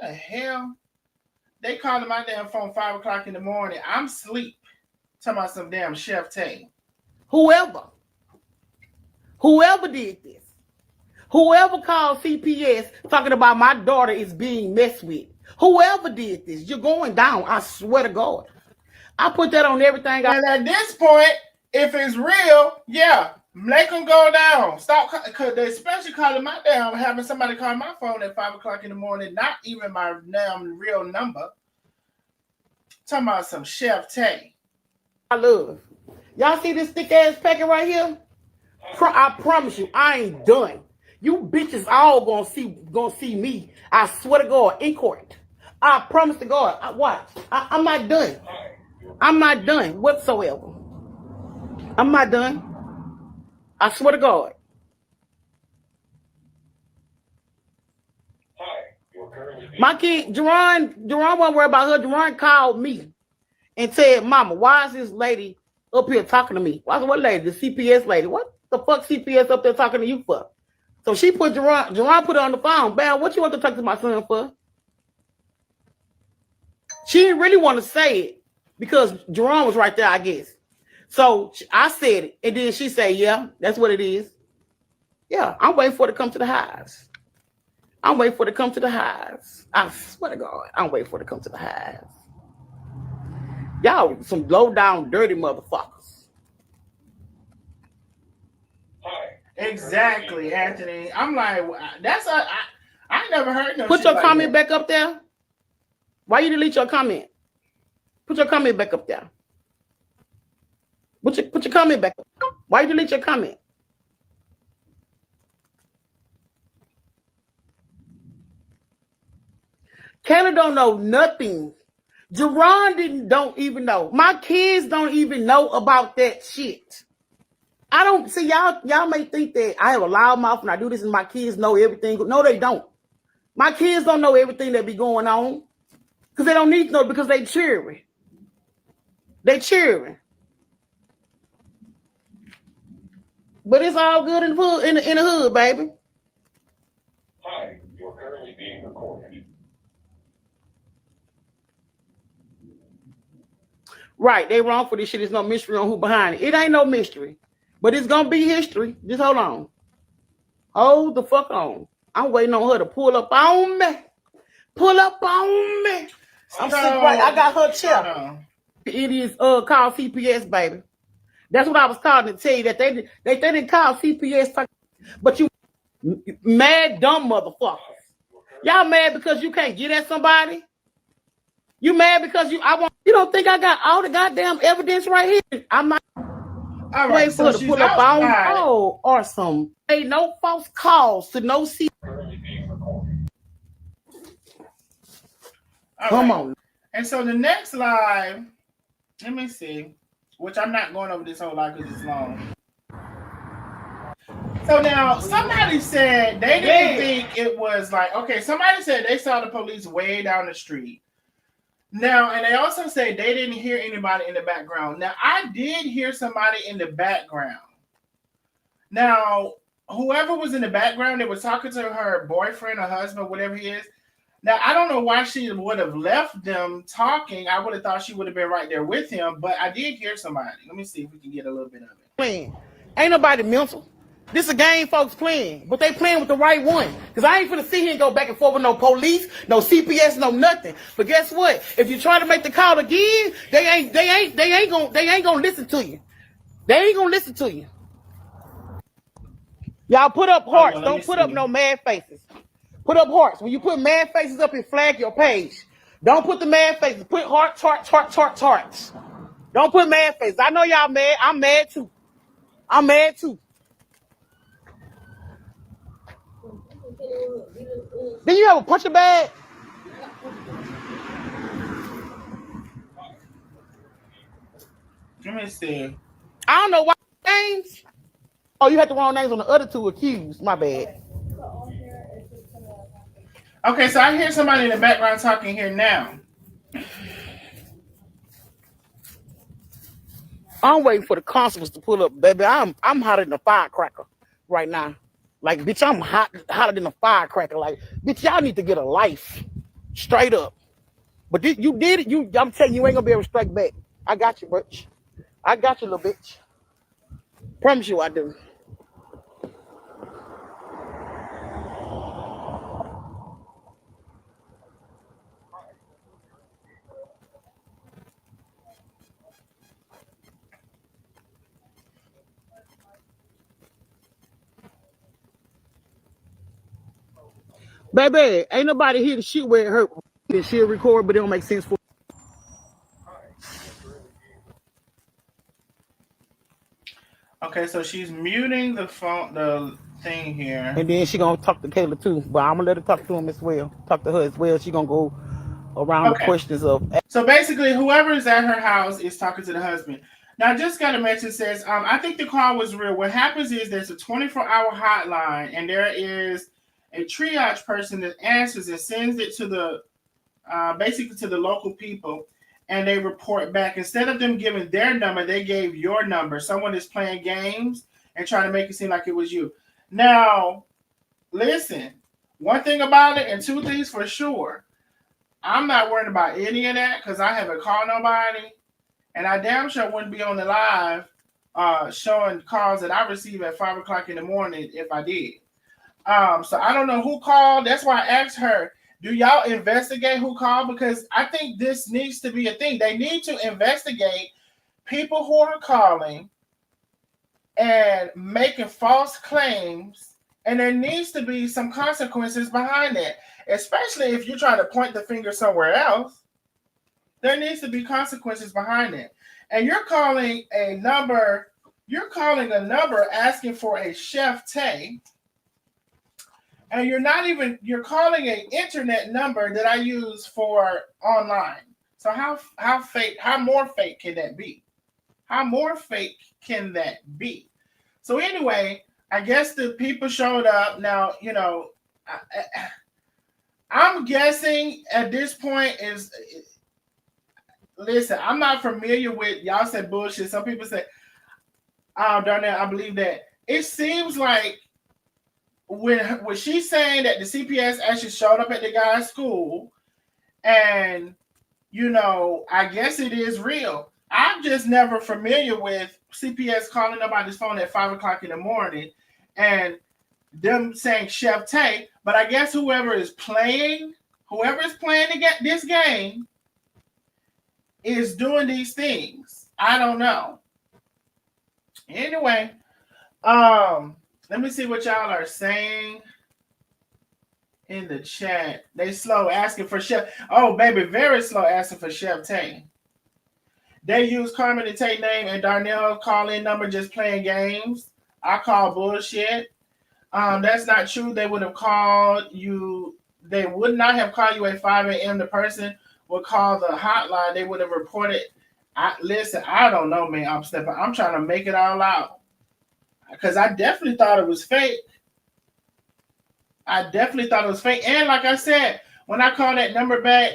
Speaker 1: The hell? They calling my damn phone 5 o'clock in the morning. I'm asleep. Talking about some damn Chef Tay.
Speaker 3: Whoever did this. Whoever called CPS talking about my daughter is being messed with. Whoever did this, you're going down. I swear to God. I put that on everything.
Speaker 1: And at this point, if it's real, yeah, make them go down. Stop, because they especially calling my damn, having somebody call my phone at 5 o'clock in the morning, not even my damn real number. Talking about some Chef Tay.
Speaker 3: I love. Y'all see this thick ass packet right here? I promise you, I ain't done. You bitches all gonna see me. I swear to God, in court. I promise to God. Watch. I'm not done. I'm not done whatsoever. I'm not done. I swear to God. My kid, Jerron wasn't worried about her. Jerron called me and said, Mama, why is this lady up here talking to me? What lady? The CPS lady. What the fuck CPS up there talking to you for? So she put Jerron put her on the phone. Bam, what you want to talk to my son for? She didn't really want to say it because Jerron was right there, I guess. So I said it. And then she said, yeah, that's what it is. Yeah, I'm waiting for it to come to the hives. I'm waiting for it to come to the hives. I swear to God, I'm waiting for it to come to the hives. Y'all some low down, dirty motherfuckers.
Speaker 1: Exactly, Anthony. I'm like, I never heard no
Speaker 3: Put
Speaker 1: shit
Speaker 3: your
Speaker 1: like
Speaker 3: comment
Speaker 1: that.
Speaker 3: back up there. Why you delete your comment? Put your comment back up there. Put your comment back up. Why you delete your comment? Kayla don't know nothing. Jerron don't even know. My kids don't even know about that shit. I don't see y'all may think that I have a loud mouth and I do this and my kids know everything. No, they don't. My kids don't know everything that be going on. Because they don't need to know because they cheering. They cheering. But it's all good in the hood, baby.
Speaker 7: Hi, you're currently being recorded.
Speaker 3: Right, they wrong for this shit. There's no mystery on who behind it. It ain't no mystery, but it's gonna be history. Just hold on. Hold the fuck on. I'm waiting on her to pull up on me. Pull up on me. I'm
Speaker 1: So,
Speaker 3: sitting right. I got her
Speaker 1: hold
Speaker 3: chair.
Speaker 1: on.
Speaker 3: It is called CPS, baby. That's what I was calling to tell you that they didn't call CPS, but you mad dumb motherfuckers. Y'all mad because you can't get at somebody? You mad because you don't think I got all the goddamn evidence right here? I'm not
Speaker 1: All right,
Speaker 3: waiting for
Speaker 1: so
Speaker 3: her to
Speaker 1: she's
Speaker 3: pull up on
Speaker 1: outside.
Speaker 3: or some. Ain't no false calls to no C.
Speaker 7: currently being recorded.
Speaker 1: All
Speaker 3: Come
Speaker 1: right.
Speaker 3: on.
Speaker 1: And so the next live, let me see, which I'm not going over this whole live because it's long. So now somebody said they didn't think it was like, okay, somebody said they saw the police way down the street. Now, and they also said they didn't hear anybody in the background. Now, I did hear somebody in the background. Now, whoever was in the background, they were talking to her boyfriend or husband, whatever he is. Now, I don't know why she would have left them talking. I would have thought she would have been right there with him, but I did hear somebody. Let me see if we can get a little bit of it.
Speaker 3: Playing. Ain't nobody mental. This a game folks playing, but they playing with the right one. Because I ain't finna sit here and go back and forth with no police, no CPS, no nothing. But guess what? If you try to make the call again, they ain't gonna listen to you. They ain't gonna listen to you. Y'all put up hearts. Don't put up no mad faces. Put up hearts. When you put mad faces up, it flag your page. Don't put the mad faces. Put hearts. Don't put mad faces. I know y'all mad. I'm mad too. I'm mad too. Then you have a puncher bag?
Speaker 1: Let me see.
Speaker 3: I don't know why names. Oh, you had the wrong names on the other two accused. My bad.
Speaker 1: Okay, so I hear somebody in the background talking here now.
Speaker 3: I'm waiting for the constables to pull up, baby. I'm hotter than a firecracker right now. Like, bitch, I'm hotter than a firecracker. Like, bitch, y'all need to get a life. Straight up. But you did it. I'm telling you, you ain't gonna be able to strike back. I got you, bitch. I got you, little bitch. Promise you I do. Baby, ain't nobody here to shoot where it hurt. She'll record, but it don't make sense for.
Speaker 1: Okay, so she's muting the phone, the thing here.
Speaker 3: And then she gonna talk to Kayla too, but I'm gonna let her talk to him as well. Talk to her as well. She gonna go around the questions of.
Speaker 1: So basically, whoever is at her house is talking to the husband. Now, I just got a message says, I think the call was real. What happens is there's a 24-hour hotline, and there is a triage person that answers and sends it to the basically to the local people, and they report back. Instead of them giving their number, they gave your number. Someone is playing games and trying to make it seem like it was you. Now, listen, one thing about it and two things for sure. I'm not worried about any of that because I haven't called nobody, and I damn sure wouldn't be on the live showing calls that I receive at 5 o'clock in the morning if I did. So I don't know who called. That's why I asked her, do y'all investigate who called? Because I think this needs to be a thing. They need to investigate people who are calling and making false claims, and there needs to be some consequences behind that, especially if you're trying to point the finger somewhere else. There needs to be consequences behind it. And you're calling a number asking for a chef Tay, and you're calling an internet number that I use for online. So how more fake can that be? How more fake can that be? So anyway, I guess the people showed up. Now, I'm guessing at this point is, listen, I'm not familiar with, y'all said bullshit. Some people say, Darnell, I believe that. It seems like when she's saying that the CPS actually showed up at the guy's school, and I guess it is real. I'm just never familiar with CPS calling nobody's phone at 5 o'clock in the morning and them saying Chef Tay. But I guess whoever is playing this game is doing these things. I don't know. Anyway, let me see what y'all are saying in the chat. They slow asking for Chef. Oh, baby, very slow asking for Chef Tay. They use Carmen and Tay name and Darnell call-in number just playing games. I call bullshit. That's not true. They would have called you. They would not have called you at 5 a.m. The person would call the hotline. They would have reported. Listen, I don't know, man. I'm trying to make it all out because I definitely thought it was fake. And like I said, when I called that number back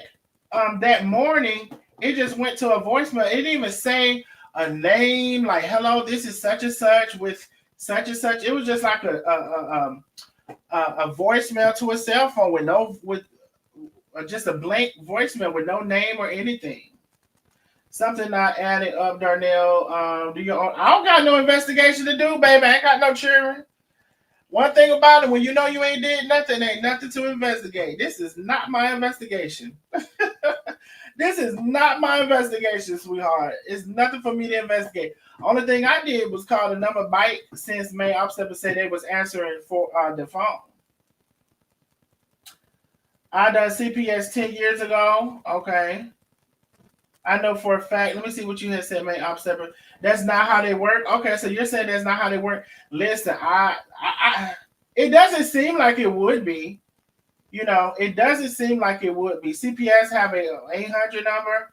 Speaker 1: that morning, it just went to a voicemail. It didn't even say a name like, hello, this is such and such with such and such. It was just like a voicemail to a cell phone with just a blank voicemail with no name or anything. Something not added up, Darnell. Do your own. I don't got no investigation to do, baby. I ain't got no children. One thing about it, when you know you ain't did nothing, ain't nothing to investigate. This is not my investigation. This is not my investigation, sweetheart. It's nothing for me to investigate. Only thing I did was call the number bite since May Upstep said they was answering for the phone. I done CPS 10 years ago. Okay. I know for a fact. Let me see what you had said, May Upstep. That's not how they work. Okay, so you're saying that's not how they work. Listen, it doesn't seem like it would be. You know, it doesn't seem like it would be. CPS have a 800 number.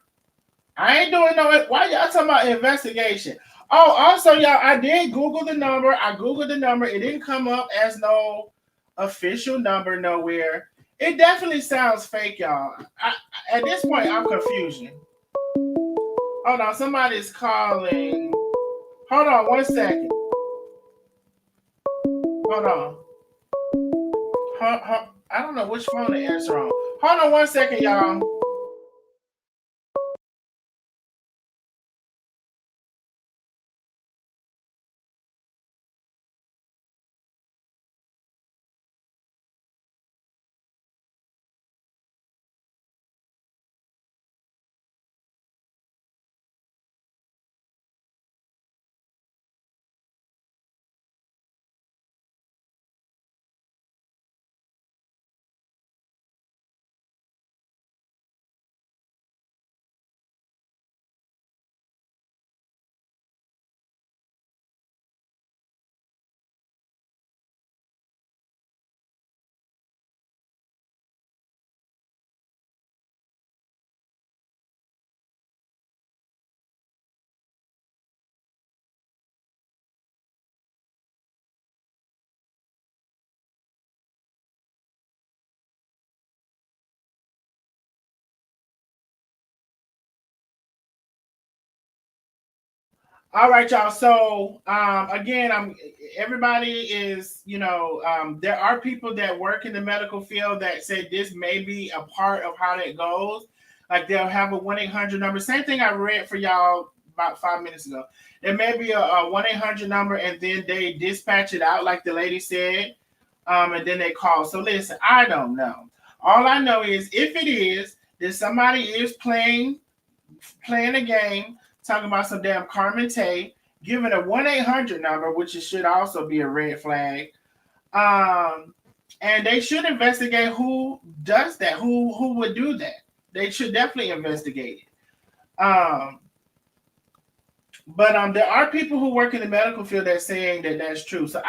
Speaker 1: I ain't doing no. Why y'all talking about investigation? Oh, also, y'all, I did Google the number. I Googled the number. It didn't come up as no official number nowhere. It definitely sounds fake, y'all. At this point, I'm confused. Hold on, somebody's calling. Hold on 1 second. Hold on. I don't know which phone to answer on. Hold on 1 second, y'all. All right, y'all. So again, everybody is, there are people that work in the medical field that said this may be a part of how that goes. Like they'll have a 1-800 number. Same thing I read for y'all about 5 minutes ago. There may be a 1-800 number and then they dispatch it out like the lady said, and then they call. So listen, I don't know. All I know is if it is that somebody is playing a game, talking about some damn Carmen Tay, giving a 1-800 number, which should also be a red flag. And they should investigate who does that, who would do that. They should definitely investigate it. But there are people who work in the medical field that's saying that that's true. So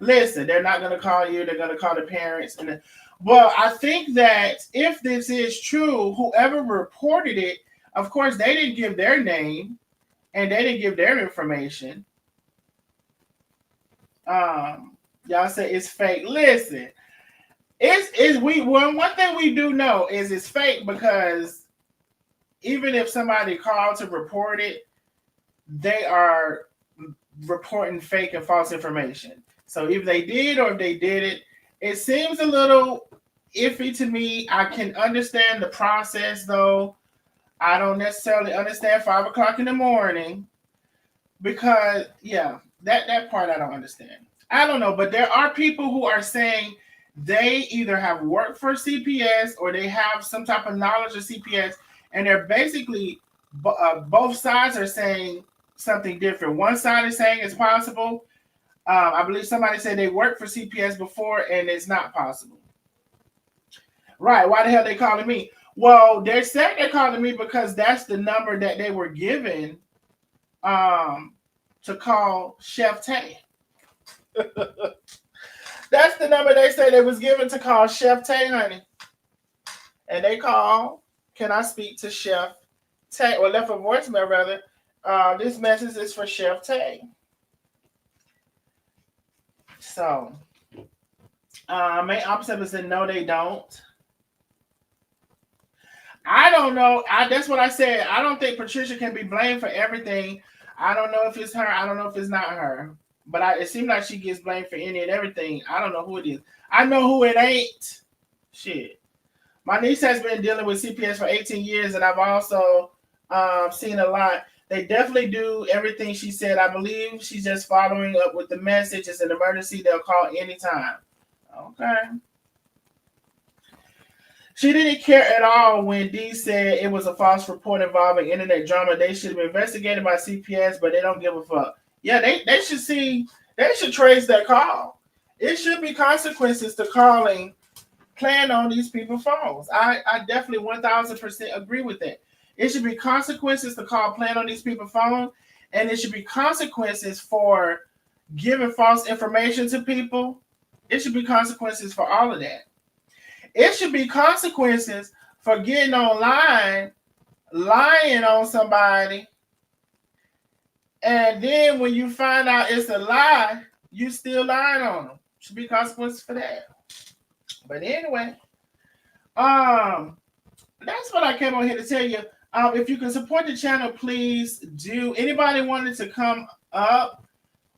Speaker 1: listen, they're not going to call you. They're going to call the parents. Well, I think that if this is true, whoever reported it, of course, they didn't give their name and they didn't give their information. Y'all say it's fake. Listen, one thing we do know is it's fake because even if somebody called to report it, they are reporting fake and false information. So if they did or if they didn't, it seems a little iffy to me. I can understand the process though. I don't necessarily understand 5 o'clock in the morning because that part I don't understand. I don't know, but there are people who are saying they either have worked for CPS or they have some type of knowledge of CPS, and they're basically both sides are saying something different. One side is saying it's possible. I believe somebody said they worked for CPS before and it's not possible. Right? Why the hell they calling me? Well, they said they're calling me because that's the number that they were given to call Chef Tay. That's the number they said it was given to call Chef Tay, honey. And they call, can I speak to Chef Tay? Or left a voicemail, rather. This message is for Chef Tay. So, main officer said, no, they don't. I don't know. That's what I said. I don't think Patricia can be blamed for everything. I don't know if it's her. I don't know if it's not her. But it seems like she gets blamed for any and everything. I don't know who it is. I know who it ain't. Shit. My niece has been dealing with CPS for 18 years, and I've also seen a lot. They definitely do everything she said. I believe she's just following up with the message. It's an emergency. They'll call anytime. Okay. She didn't care at all when Dee said it was a false report involving internet drama. They should have been investigated by CPS, but they don't give a fuck. Yeah, they should see. They should trace that call. It should be consequences to calling, playing on these people's phones. I definitely 1000% agree with that. It should be consequences to call, playing on these people's phones, and it should be consequences for giving false information to people. It should be consequences for all of that. It should be consequences for getting online, lying on somebody, and then when you find out it's a lie, you still lying on them. Should be consequences for that. But anyway, that's what I came on here to tell you. If you can support the channel, please do. Anybody wanted to come up,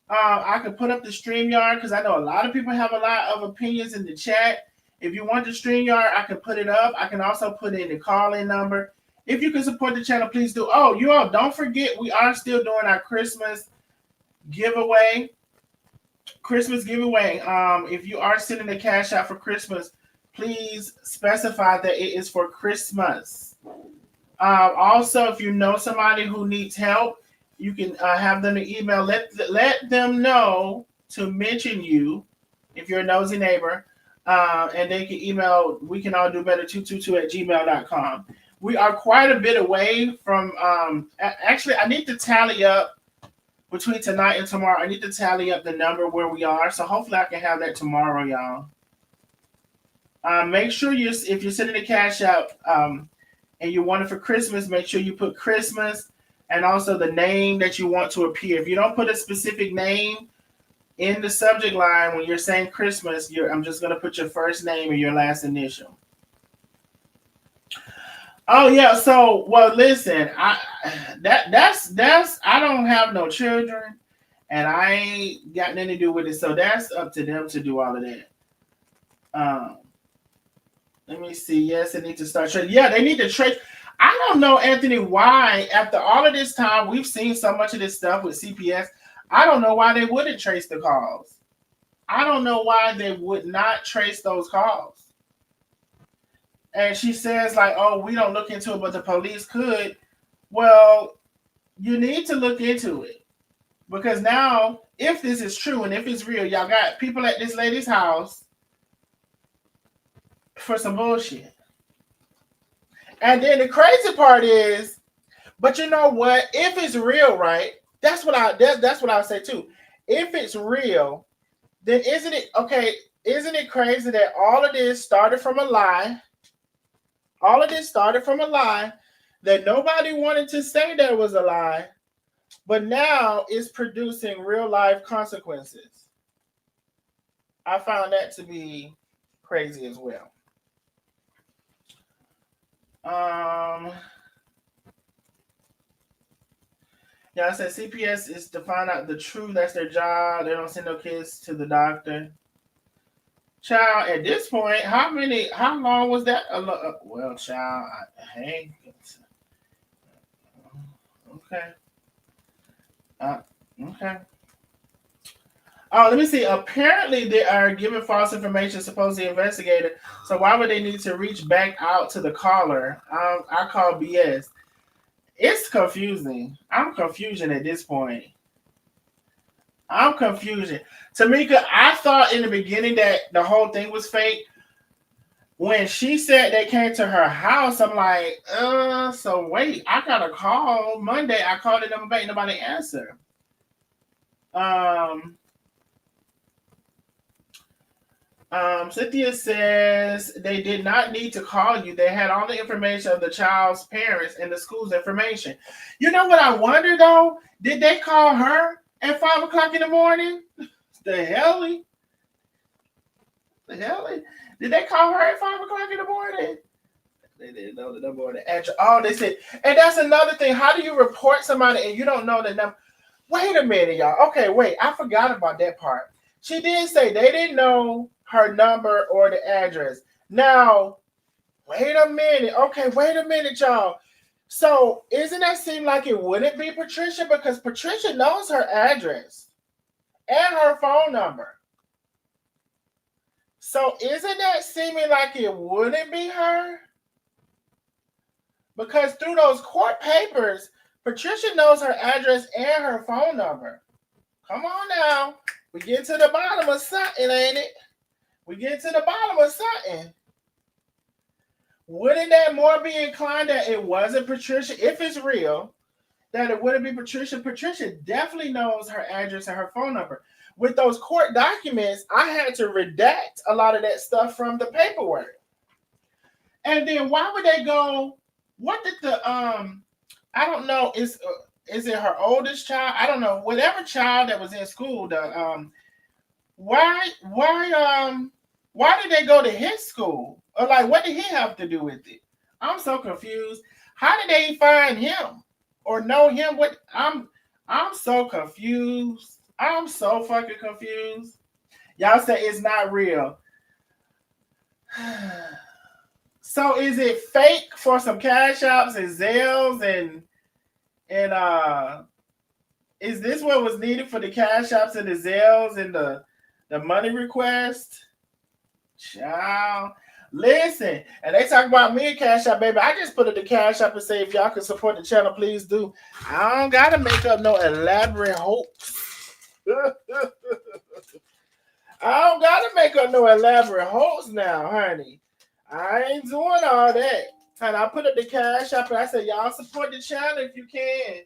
Speaker 1: I could put up the StreamYard because I know a lot of people have a lot of opinions in the chat. If you want the StreamYard, I can put it up. I can also put in the call-in number. If you can support the channel, please do. Oh, you all, don't forget, we are still doing our Christmas giveaway. If you are sending a cash out for Christmas, please specify that it is for Christmas. Also, if you know somebody who needs help, you can have them to email. Let them know to mention you if you're a nosy neighbor. And they can email, we can all do better 222@gmail.com. We are quite a bit away from, actually, I need to tally up between tonight and tomorrow. I need to tally up the number where we are. So hopefully I can have that tomorrow, y'all. Make sure if you're sending a cash out and you want it for Christmas, make sure you put Christmas and also the name that you want to appear. If you don't put a specific name in the subject line when you're saying Christmas, I'm just going to put your first name and your last initial. Oh yeah, so well listen, that's I don't have no children and I ain't got nothing to do with it, so that's up to them to do all of that. Let me see. Yes, they need to start trading. Yeah, they need to trade. I don't know, Anthony, why after all of this time we've seen so much of this stuff with CPS. I don't know why they wouldn't trace the calls. I don't know why they would not trace those calls. And she says like, oh, we don't look into it, but the police could. Well, you need to look into it. Because now, if this is true and if it's real, y'all got people at this lady's house for some bullshit. And then the crazy part is, but you know what? If it's real, right? That's what I would say too. If it's real, then isn't it okay? Isn't it crazy that all of this started from a lie? All of this started from a lie that nobody wanted to say there was a lie, but now it's producing real life consequences. I found that to be crazy as well. Yeah, I said CPS is to find out the truth. That's their job. They don't send no kids to the doctor. Child, at this point, how long was that? Well, child, hey, Okay. Okay. Oh, let me see. Apparently, they are giving false information, supposedly investigator. So why would they need to reach back out to the caller? I call BS. It's confusing. I'm confusion at this point. I'm confusion. Tamika, I thought in the beginning that the whole thing was fake. When she said they came to her house, I'm like, so wait, I got a call Monday. I called the number back, nobody answered. Cynthia says they did not need to call you. They had all the information of the child's parents and the school's information. You know what I wonder though? Did they call her at 5 o'clock in the morning? The hell? The hell? Did they call her at 5 o'clock in the morning? They didn't know the number or the address. Oh, they said, and that's another thing. How do you report somebody and you don't know the number? Wait a minute, y'all. Okay, wait. I forgot about that part. She did say they didn't know her number or the address. Now, wait a minute. Okay, wait a minute, y'all. So, isn't that seem like it wouldn't be Patricia? Because Patricia knows her address and her phone number. So, isn't that seeming like it wouldn't be her? Because through those court papers, Patricia knows her address and her phone number. Come on now. We get to the bottom of something, ain't it? We get to the bottom of something. Wouldn't that more be inclined that it wasn't Patricia, if it's real, that it wouldn't be Patricia? Patricia definitely knows her address and her phone number. With those court documents, I had to redact a lot of that stuff from the paperwork. And then why would they go, what did the, I don't know, is it her oldest child? I don't know. Whatever child that was in school, why did they go to his school? Or like, what did he have to do with it? I'm so confused. How did they find him or know him? What I'm so confused. I'm so fucking confused. Y'all say it's not real. So is it fake for some cash apps and Zelles and is this what was needed for the cash apps and the Zelles and the money request? Child. Listen, and they talk about me and Cash App, baby. I just put it to Cash App and say if y'all can support the channel, please do. I don't gotta make up no elaborate hoax. I don't gotta make up no elaborate hoax now, honey. I ain't doing all that. And I put up the Cash App and I said, y'all support the channel if you can.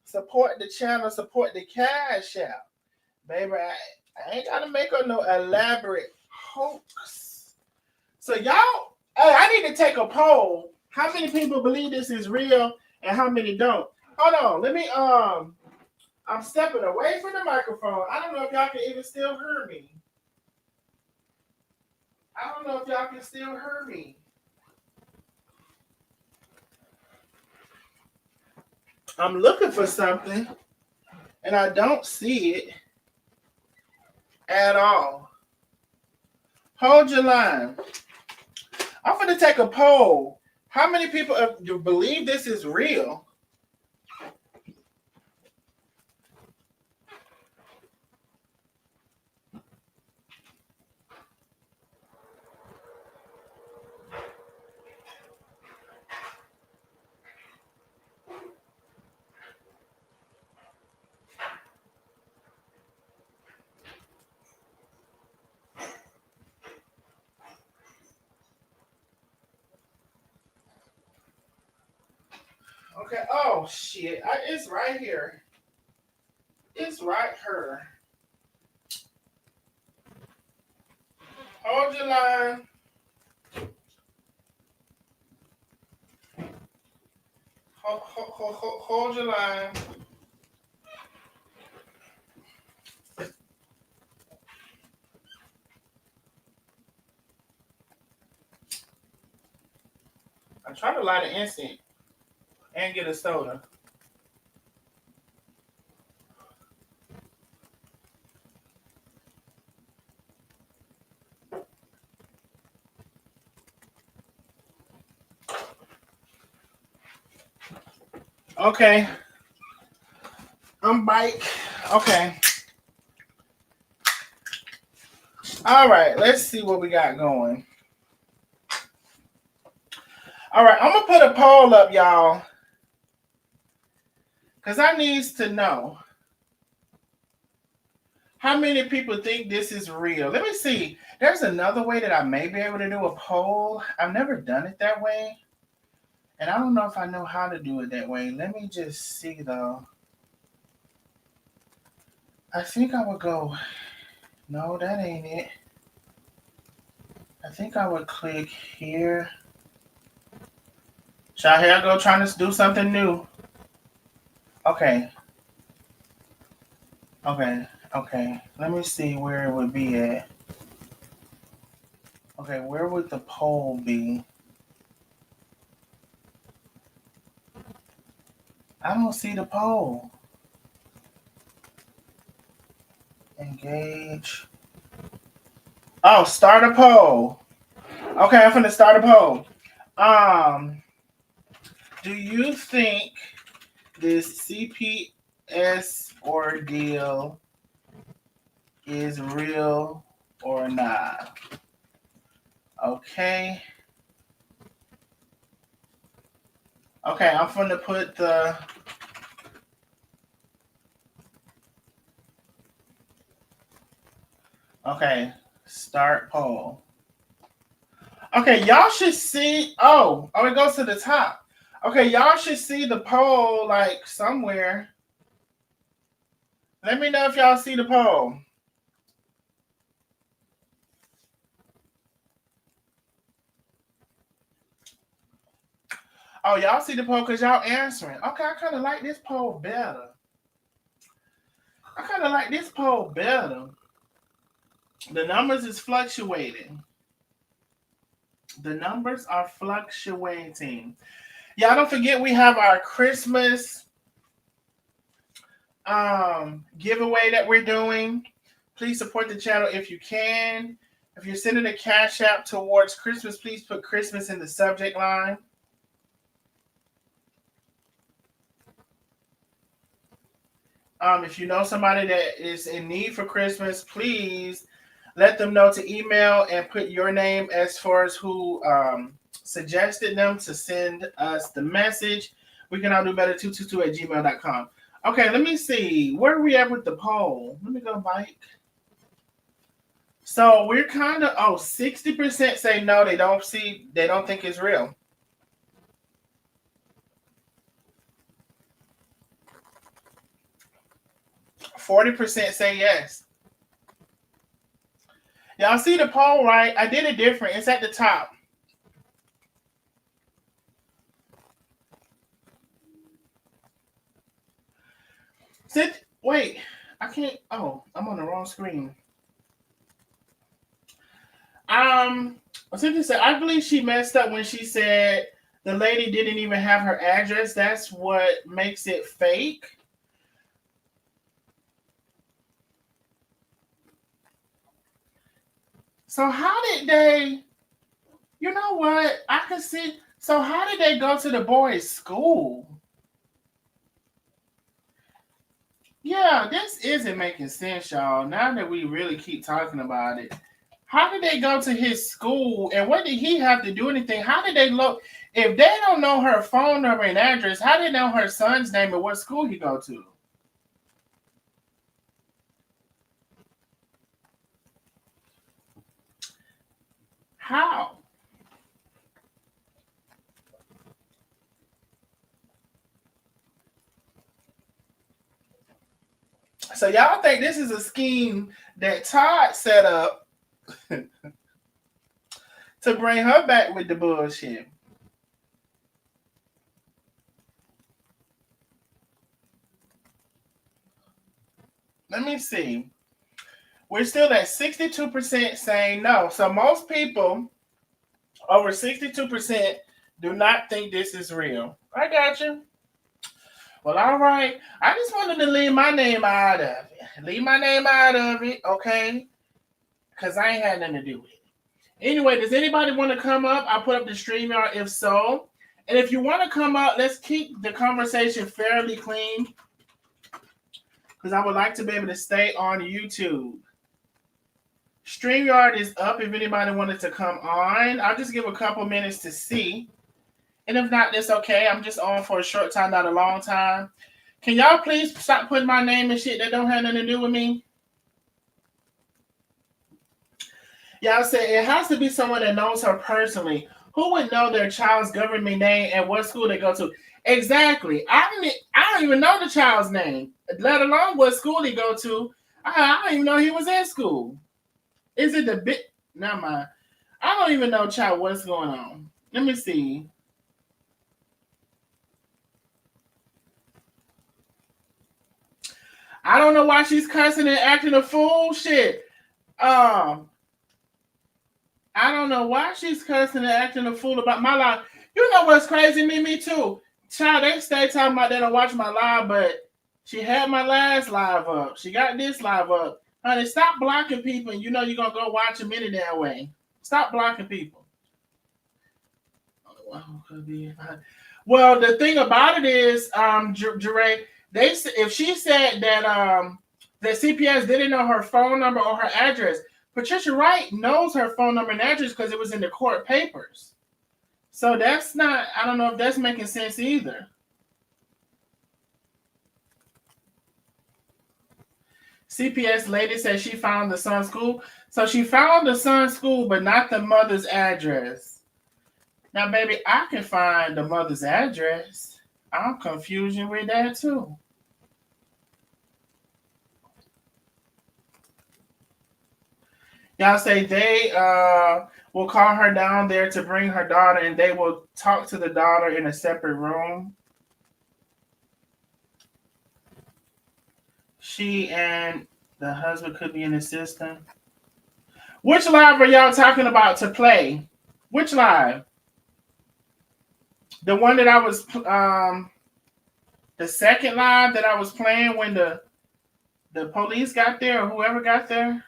Speaker 1: Support the channel, support the Cash App. Baby, I ain't gotta make up no elaborate hoax. So y'all, hey, I need to take a poll. How many people believe this is real and how many don't? Hold on, let me I'm stepping away from the microphone. I don't know if y'all can even still hear me. I don't know if y'all can still hear me. I'm looking for something and I don't see it at all. Hold your line. I'm going to take a poll. How many people do believe this is real? Okay. Oh, shit. It's right here. It's right here. Hold your line. Hold your line. I'm trying to light an incense and get a soda. Okay. I'm bike. Okay. All right, let's see what we got going. All right, I'm going to put a poll up, y'all, because I need to know how many people think this is real. Let me see. There's another way that I may be able to do a poll. I've never done it that way, and I don't know if I know how to do it that way. Let me just see, though. I think I would go, no, that ain't it. I think I would click here. So here I go trying to do something new. Okay. Let me see where it would be at. Okay, where would the poll be? I don't see the poll. Engage. Oh, start a poll. Okay, I'm finna start a poll. Do you think this CPS ordeal is real or not? Okay. Okay, I'm finna put the... Okay, start poll. Okay, y'all should see... Oh, it goes to the top. Okay, y'all should see the poll, like, somewhere. Let me know if y'all see the poll. Oh, y'all see the poll because y'all answering. Okay, I kind of like this poll better. The numbers is fluctuating. The numbers are fluctuating. Y'all don't forget we have our Christmas giveaway that we're doing. Please support the channel if you can. If you're sending a cash app towards Christmas, please put Christmas in the subject line. If you know somebody that is in need for Christmas, please let them know to email and put your name as far as who suggested them to send us the message. We can all do better 222@gmail.com. Okay, let me see. Where are we at with the poll? Let me go back. So we're kind of 60% say no, they don't think it's real. %40 say yes. Y'all see the poll, right? I did it different. It's at the top. Wait, I can't. Oh, I'm on the wrong screen. Cynthia said, I believe she messed up when she said the lady didn't even have her address. That's what makes it fake. So how did they, you know what? I can see. So how did they go to the boys' school? Yeah, this isn't making sense, y'all. Now that we really keep talking about it. How did they go to his school and what did he have to do anything? How did they look? If they don't know her phone number and address, how did they know her son's name and what school he go to? How? So y'all think this is a scheme that Todd set up to bring her back with the bullshit? Let me see. We're still at 62% saying no. So most people, over 62%, do not think this is real. I got you. Well, all right. I just wanted to leave my name out of it. Leave my name out of it, okay? Because I ain't had nothing to do with it. Anyway, does anybody want to come up? I'll put up the StreamYard if so. And if you want to come up, let's keep the conversation fairly clean. because I would like to be able to stay on YouTube. StreamYard is up if anybody wanted to come on. I'll just give a couple minutes to see. And if not, that's okay. I'm just on for a short time, not a long time. Can y'all please stop putting my name and shit that don't have nothing to do with me? Y'all say it has to be someone that knows her personally. Who would know their child's government name and what school they go to? Exactly. I don't even know the child's name, let alone what school he go to. I don't even know he was in school. Is it the bit? Never mind. I don't even know, child, what's going on. Let me see. I don't know why she's cussing and acting a fool. Shit. I don't know why she's cussing and acting a fool about my live. You know what's crazy? Me too. Child, they stay talking about they don't watch my live, but she had my last live up. She got this live up. Honey, stop blocking people, and you know you're going to go watch them any damn way. Stop blocking people. Well, the thing about it is, Jeray, if she said that that CPS didn't know her phone number or her address, Patricia Wright knows her phone number and address because it was in the court papers. So that's not, I don't know if that's making sense either. CPS lady says she found the son's school. So she found the son's school, but not the mother's address. Now, baby, I can find the mother's address. I'm confused with that too. Y'all say they will call her down there to bring her daughter, and they will talk to the daughter in a separate room. She and the husband could be in the system. Which live are y'all talking about to play? Which live? The one that I was, the second live that I was playing when the police got there or whoever got there?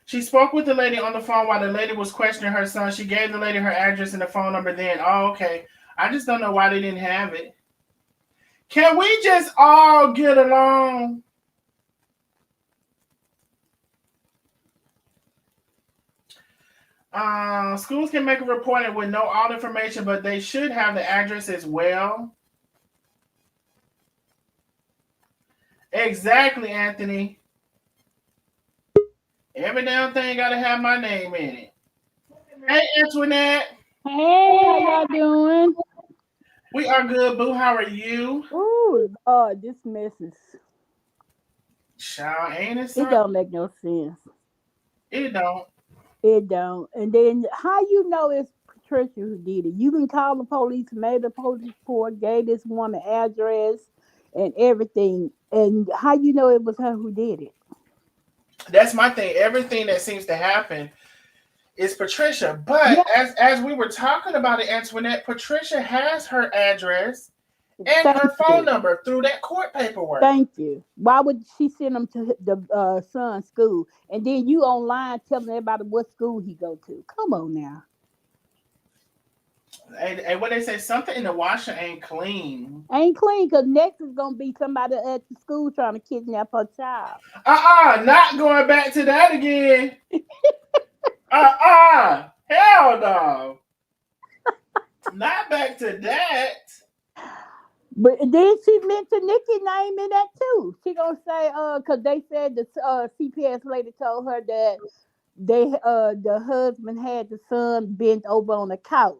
Speaker 1: She spoke with the lady on the phone while the lady was questioning her son. She gave the lady her address and the phone number then. Oh, okay. I just don't know why they didn't have it. Can we just all get along? Schools can make a report with no all information, but they should have the address as well. Exactly, Anthony. Every damn thing got to have my name in it. Hey, Antoinette.
Speaker 8: Hey, how y'all doing?
Speaker 1: We are good, boo. How are you?
Speaker 8: Ooh, Lord, this mess is.
Speaker 1: Child, ain't it
Speaker 8: It
Speaker 1: something?
Speaker 8: don't make no sense.
Speaker 1: It don't.
Speaker 8: It don't. And then how you know it's Patricia who did it? You can call the police, made a police report, gave this woman address and everything. And how you know it was her who did it?
Speaker 1: That's my thing. Everything that seems to happen is Patricia. But
Speaker 8: Yeah.
Speaker 1: as we were talking about it, Antoinette, Patricia has her address and
Speaker 8: Thank
Speaker 1: her phone
Speaker 8: you.
Speaker 1: number through that court paperwork.
Speaker 8: Thank you. Why would she send him to the son's school? And then you online telling everybody what school he go to. Come on now.
Speaker 1: And what they say, something in the washer ain't clean.
Speaker 8: Ain't clean because next is gonna be somebody at the school trying to kidnap her child.
Speaker 1: Not going back to that again. Hell no. Not back to that.
Speaker 8: But then she mentioned Nikki's name in that too. She gonna say, cause they said the CPS lady told her that the husband had the son bent over on the couch.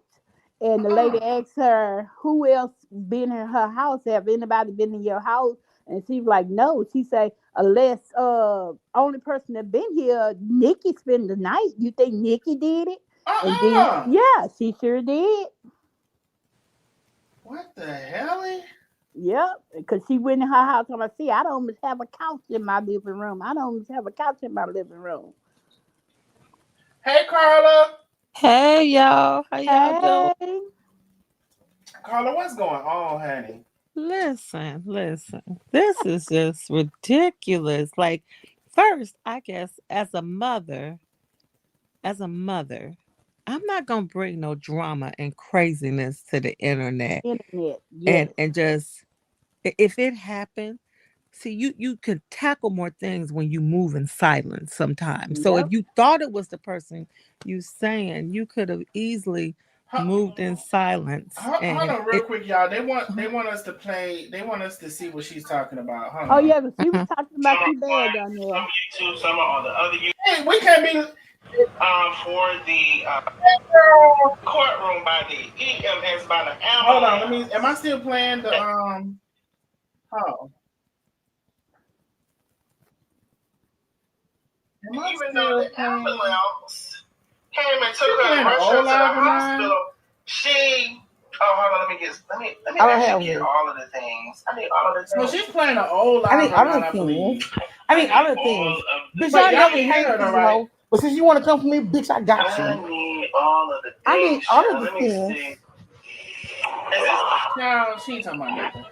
Speaker 8: And the lady asked her, who else been in her house? Have anybody been in your house? And she's like, no. She say, unless only person that been here, Nikki spent the night. You think Nikki did it? And then yeah, she sure did.
Speaker 1: What the hell?
Speaker 8: Yep, because she went in her house and I see I don't even have a couch in my living room. I don't even have a couch in my living room.
Speaker 1: Hey, Carla.
Speaker 9: Hey y'all, how y'all doing?
Speaker 8: Hey.
Speaker 1: Carla, what's going on, honey?
Speaker 9: Listen. This is just ridiculous. Like, first, I guess as a mother, I'm not gonna bring no drama and craziness to the internet
Speaker 8: Internet, yes.
Speaker 9: and just If it happened, see, you could tackle more things when you move in silence sometimes. So if
Speaker 8: Yep.
Speaker 9: you thought it was the person you saying, you could have easily moved in silence.
Speaker 1: Hold
Speaker 9: And
Speaker 1: on, real quick, y'all. They want us to play. They want us to see what she's talking about. Hold
Speaker 8: Oh
Speaker 1: on.
Speaker 8: yeah, 'cause she was talking
Speaker 1: Some
Speaker 8: about
Speaker 1: are
Speaker 8: you bad down
Speaker 1: some
Speaker 8: there.
Speaker 1: YouTube, some are on the other YouTube. Hey, we can't be for the courtroom by the EMS by the ambulance. Hold on, let me. Am I still playing the Oh. Am I even though the ambulance came and took her and rushed her to the hospital, she. Oh, hold on. Let me
Speaker 3: I don't
Speaker 1: actually
Speaker 3: have
Speaker 1: get
Speaker 3: one.
Speaker 1: all of the things. I need all of the things. So she's playing an old
Speaker 3: I
Speaker 1: live
Speaker 3: need
Speaker 1: right
Speaker 3: other
Speaker 1: now, I
Speaker 3: things.
Speaker 1: believe.
Speaker 3: I need other things. Bitch,
Speaker 1: But
Speaker 3: I
Speaker 1: y'all
Speaker 3: never
Speaker 1: can hear
Speaker 3: hated
Speaker 1: her,
Speaker 3: you,
Speaker 1: right?
Speaker 3: hoe. But since you want to come for me, bitch, I got
Speaker 1: I
Speaker 3: you.
Speaker 1: need all of the things.
Speaker 3: I need all of the
Speaker 1: Let me
Speaker 3: things.
Speaker 1: see. No, she ain't talking about nothing.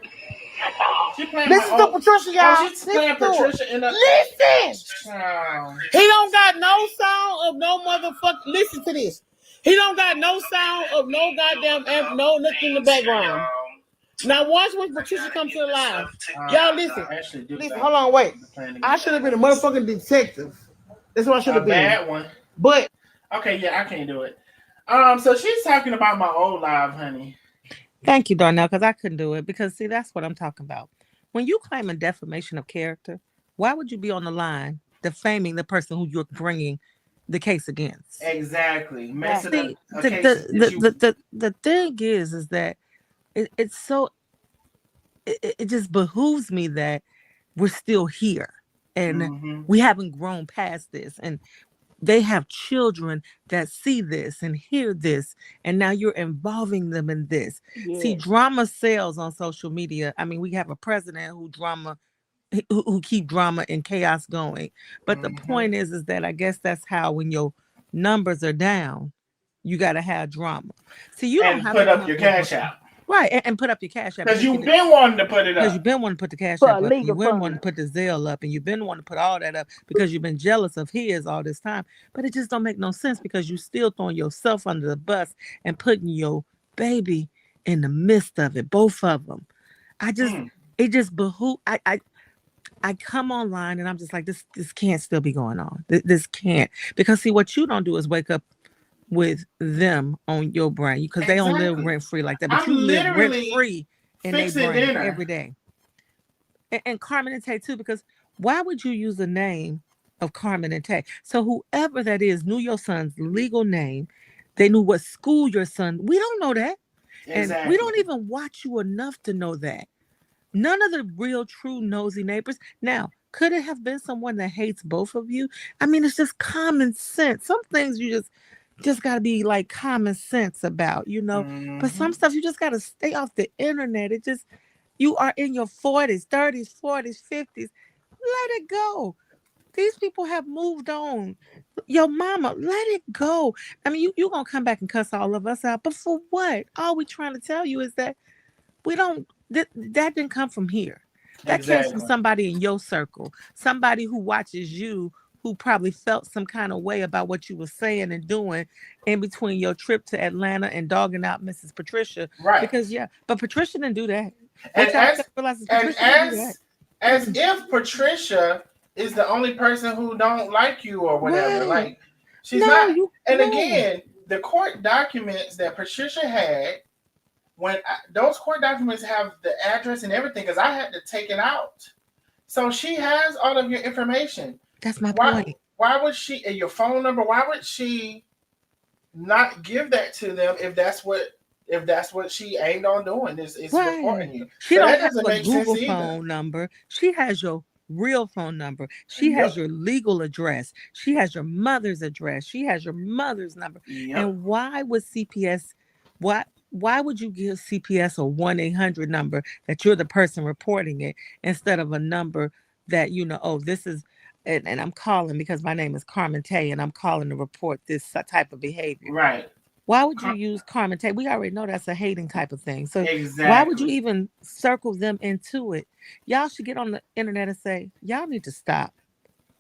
Speaker 1: She playing
Speaker 3: Listen
Speaker 1: my
Speaker 3: to
Speaker 1: old.
Speaker 3: Patricia, y'all.
Speaker 1: Oh, she's playing
Speaker 3: Listen to her.
Speaker 1: Patricia in the.
Speaker 3: Listen.
Speaker 1: Child.
Speaker 3: He don't got no sound of no motherfucker. Listen to this. He don't got no sound of no goddamn no nothing in the background. Now watch when Patricia comes to the live. Y'all listen. Listen, hold on, wait. I should have been a motherfucking detective. That's what I should have been.
Speaker 1: Bad one.
Speaker 3: But
Speaker 1: okay, yeah, I can't do it. So she's talking about my old live, honey.
Speaker 9: thank you, Darnell, because I couldn't do it. Because see, that's what I'm talking about. When you claim a defamation of character, why would you be on the line defaming the person who you're bringing the case against?
Speaker 1: Exactly. Messing
Speaker 9: See,
Speaker 1: up a case that you.
Speaker 9: the thing is that it's so it just behooves me that we're still here and we haven't grown past this, and they have children that see this and hear this, and now you're involving them in this. See,
Speaker 8: Yes.
Speaker 9: drama sells on social media. I mean, we have a president who keep drama and chaos going, but the point is that I guess that's how, when your numbers are down, you got to have drama. See, you don't
Speaker 1: And
Speaker 9: have
Speaker 1: put
Speaker 9: to
Speaker 1: up
Speaker 9: come
Speaker 1: your
Speaker 9: with
Speaker 1: cash out.
Speaker 9: right, and put up your cash app
Speaker 1: Because you've been wanting to put it
Speaker 9: because
Speaker 1: up.
Speaker 9: you've been wanting to put the cash
Speaker 8: For
Speaker 9: app
Speaker 8: a
Speaker 9: up, and you've
Speaker 8: legal
Speaker 9: been wanting
Speaker 8: fund.
Speaker 9: to put the Zelle up, and you've been wanting to put all that up because you've been jealous of his all this time. But it just don't make no sense because you still throwing yourself under the bus and putting your baby in the midst of it, both of them. It just behoove. I come online and I'm just like, this can't still be going on. This can't, because see, what you don't do is wake up with them on your brain because they don't live rent free like that, but you live rent free in their brain every day. And Carmen and Tay too, because why would you use the name of Carmen and Tay? So whoever that is knew your son's legal name. They knew what school your son. We don't know that, and we don't even watch you enough to know that. None of the real, true, nosy neighbors. Now, could it have been someone that hates both of you? I mean, it's just common sense. Some things you just got to be like common sense about, But some stuff you just got to stay off the internet. It just, you are in your 40s, 30s, 40s, 50s. Let it go. These people have moved on. Your mama, let it go. I mean, you going to come back and cuss all of us out, but for what? All we trying to tell you is that we don't, that didn't come from here. That came from somebody in your circle, somebody who watches you, who probably felt some kind of way about what you were saying and doing in between your trip to Atlanta and dogging out Mrs. Patricia.
Speaker 1: Right.
Speaker 9: Because but Patricia didn't do that.
Speaker 1: As if Patricia is the only person who don't like you or whatever.
Speaker 9: Right.
Speaker 1: Like, she's not. Again, the court documents that Patricia had, those court documents have the address and everything, because I had to take it out. So she has all of your information.
Speaker 9: That's my point.
Speaker 1: Why would she, your phone number, why would she not give that to them if that's what she aimed on doing, is reporting you?
Speaker 9: She don't have a Google phone number. She has your real phone number. She has your legal address. She has your mother's address. She has your mother's number. And why would CPS, why would you give CPS a 1-800 number that you're the person reporting it, instead of a number that, this is, and I'm calling because my name is Carmen Tay and I'm calling to report this type of behavior.
Speaker 1: Right.
Speaker 9: Why would you use Carmen Tay? We already know that's a hating type of thing. So why would you even circle them into it? Y'all should get on the internet and say, y'all need to stop.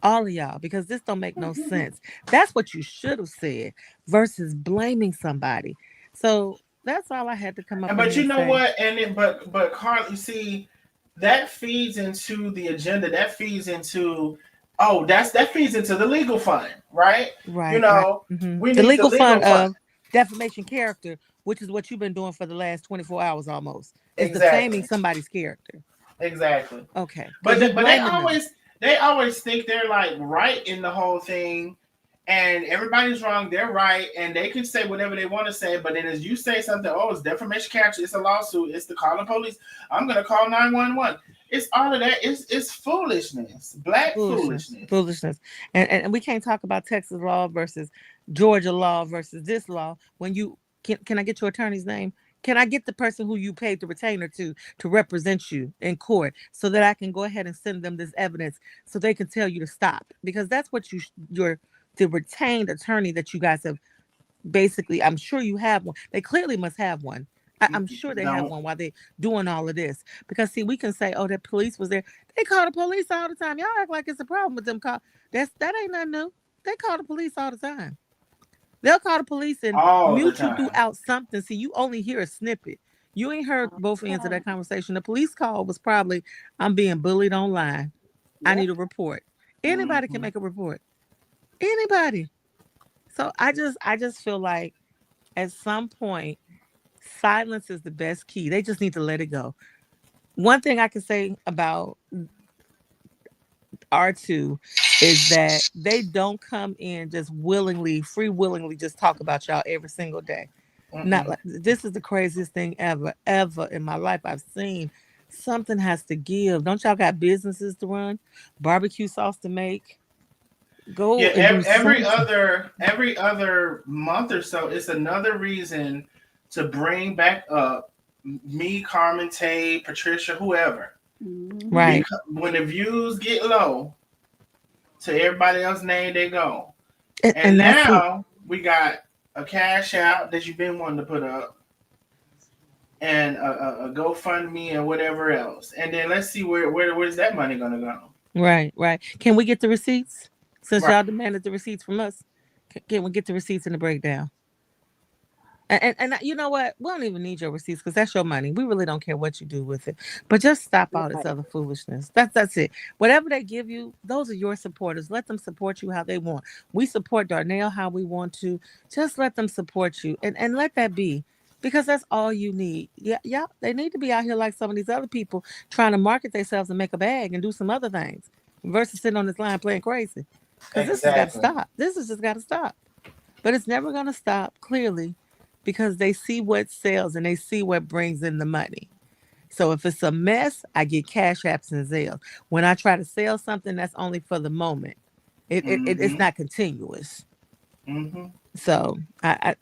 Speaker 9: All of y'all, because this don't make no sense. That's what you should have said versus blaming somebody. So that's all I had to come up with.
Speaker 1: But you know what? And then, but Carl, you see, that feeds into the agenda. That feeds into that feeds into the legal fund, right? You
Speaker 9: Right, right.
Speaker 1: know, we
Speaker 9: The
Speaker 1: need the
Speaker 9: legal
Speaker 1: legal
Speaker 9: fund
Speaker 1: fund.
Speaker 9: of defamation character, which is what you've been doing for the last 24 hours almost, is defaming
Speaker 1: Exactly.
Speaker 9: somebody's character.
Speaker 1: Exactly.
Speaker 9: Okay,
Speaker 1: But
Speaker 9: because you
Speaker 1: but they
Speaker 9: blaming them.
Speaker 1: always think they're like right in the whole thing, and everybody's wrong. They're right, and they can say whatever they want to say. But then as you say something, it's defamation character, it's a lawsuit, it's the calling police. I'm gonna call 911. It's all of that. It's foolishness, black
Speaker 9: Foolishness,
Speaker 1: foolishness.
Speaker 9: foolishness, and we can't talk about Texas law versus Georgia law versus this law when you can. I get your attorney's name? Can I get the person who you paid the retainer to represent you in court so that I can go ahead and send them this evidence so they can tell you to stop? Because that's what your the retained attorney that you guys have basically. I'm sure you have one. They clearly must have one. I'm sure they have
Speaker 1: No.
Speaker 9: one while they're doing all of this. Because see, we can say, "Oh, the police was there." They call the police all the time. Y'all act like it's a problem with them. That ain't nothing new. They call the police all the time. They'll call the police and
Speaker 1: All the
Speaker 9: mute you
Speaker 1: time.
Speaker 9: throughout something. See, you only hear a snippet. You ain't heard both ends of that conversation. The police call was probably, "I'm being bullied online. I need a report." Anybody can
Speaker 1: Mhm.
Speaker 9: make a report. Anybody. So I just feel like at some point silence is the best key. They just need to let it go. One thing I can say about R2 is that they don't come in just willingly, free willingly, just talk about y'all every single day. Not
Speaker 1: Mm-mm.
Speaker 9: like this is the craziest thing ever in my life I've seen. Something has to give. Don't y'all got businesses to run, barbecue sauce to make?
Speaker 1: Yeah,
Speaker 9: Go and do something.
Speaker 1: every other month or so, it's another reason to bring back up me, Carmen, Tay, Patricia, whoever.
Speaker 8: Mhm.
Speaker 9: Right.
Speaker 1: Because when the views get low, to everybody else's name they go. And
Speaker 9: And that's it.
Speaker 1: now we got a cash out that you've been wanting to put up, and a GoFundMe and whatever else. And then let's see where's that money gonna go?
Speaker 9: Right, right. Can we get the receipts? Since
Speaker 1: Right.
Speaker 9: y'all demanded the receipts from us, can we get the receipts in the breakdown? And you know what? We don't even need your receipts because that's your money. We really don't care what you do with it. But just stop all this
Speaker 8: Right.
Speaker 9: other foolishness. That's it. Whatever they give you, those are your supporters. Let them support you how they want. We support Darnell how we want to. Just let them support you and let that be. Because that's all you need. Yeah, yeah. They need to be out here like some of these other people trying to market themselves and make a bag and do some other things versus sitting on this line playing crazy. Because this has got to
Speaker 1: Exactly.
Speaker 9: stop. This has just got to stop. But it's never going to stop, clearly, because they see what sells and they see what brings in the money. So if it's a mess, I get cash apps and Zelle. When I try to sell something, that's only for the moment. It's
Speaker 1: Mm-hmm.
Speaker 9: not continuous.
Speaker 1: Mm-hmm.
Speaker 9: So I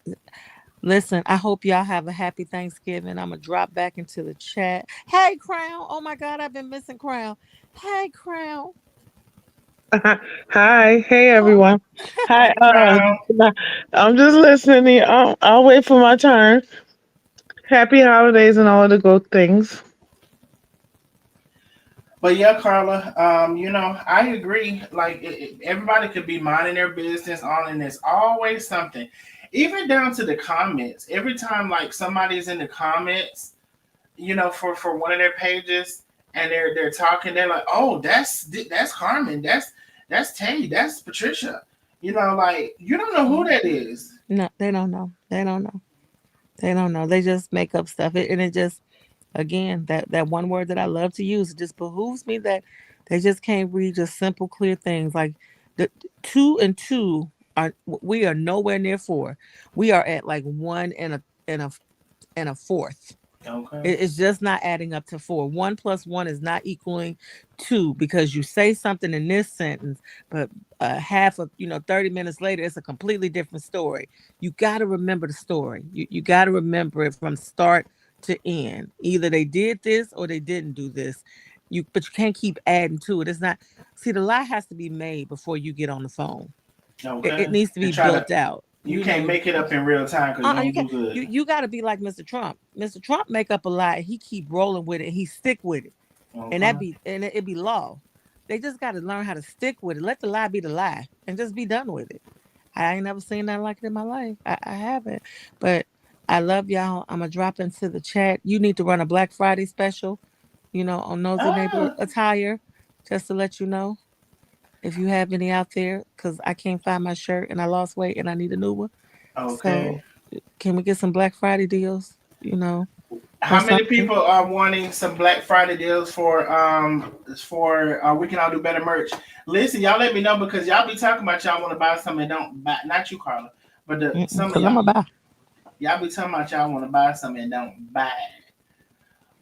Speaker 9: listen. I hope y'all have a happy Thanksgiving. I'm gonna drop back into the chat. Hey, Crown. Oh my God, I've been missing Crown. Hey, Crown.
Speaker 10: Hi, hey
Speaker 9: Oh,
Speaker 10: everyone. Hi,
Speaker 1: Crown.
Speaker 10: I'm just listening. I'll wait for my turn. Happy holidays and all of the good things.
Speaker 1: But yeah, Carla, I agree. Like everybody could be minding their business on, and there's always something, even down to the comments. Every time like somebody's in the comments, for one of their pages, and they're talking, they're like, "Oh, that's Carmen, that's Tay, that's Patricia." Like you don't know who that is.
Speaker 9: no, they don't know. They don't know. They don't know. They just make up stuff. And it just, again, that one word that I love to use, it just behooves me that they just can't read just simple, clear things. Like the two and two we are nowhere near four. We are at like one and a and a fourth.
Speaker 1: Okay.
Speaker 9: It's just not adding up to four. One plus one is not equaling two because you say something in this sentence, but half of 30 minutes later, it's a completely different story. You got to remember the story. You got to remember it from start to end. Either they did this or they didn't do this. But you can't keep adding to it. It's not. See, the lie has to be made before you get on the phone. It
Speaker 1: Okay.
Speaker 9: needs to
Speaker 1: And
Speaker 9: be
Speaker 1: try to.
Speaker 9: built out.
Speaker 1: You can't make it up in real time because you
Speaker 9: You
Speaker 1: don't
Speaker 9: can't.
Speaker 1: do good.
Speaker 9: You got to be like Mr. Trump. Mr. Trump make up a lie. He keep rolling with it. He stick with it, and
Speaker 1: Okay.
Speaker 9: it be law. They just got to learn how to stick with it. Let the lie be the lie, and just be done with it. I ain't never seen nothing like it in my life. I haven't, but I love y'all. I'm gonna drop into the chat. You need to run a Black Friday special. on Nosy Neighbor
Speaker 1: Ah,
Speaker 9: attire, just to let you know if you have any out there, because I can't find my shirt and I lost weight and I need a new one.
Speaker 1: okay.
Speaker 9: So can we get some Black Friday deals, or
Speaker 1: How many
Speaker 9: something?
Speaker 1: people are wanting some Black Friday deals for we can all do better merch? Listen, y'all let me know because y'all be talking about y'all want to buy something and don't buy. Not you, Carla, but some of
Speaker 9: Because I'm
Speaker 1: y'all
Speaker 9: about.
Speaker 1: y'all be talking about y'all want to buy something and don't buy.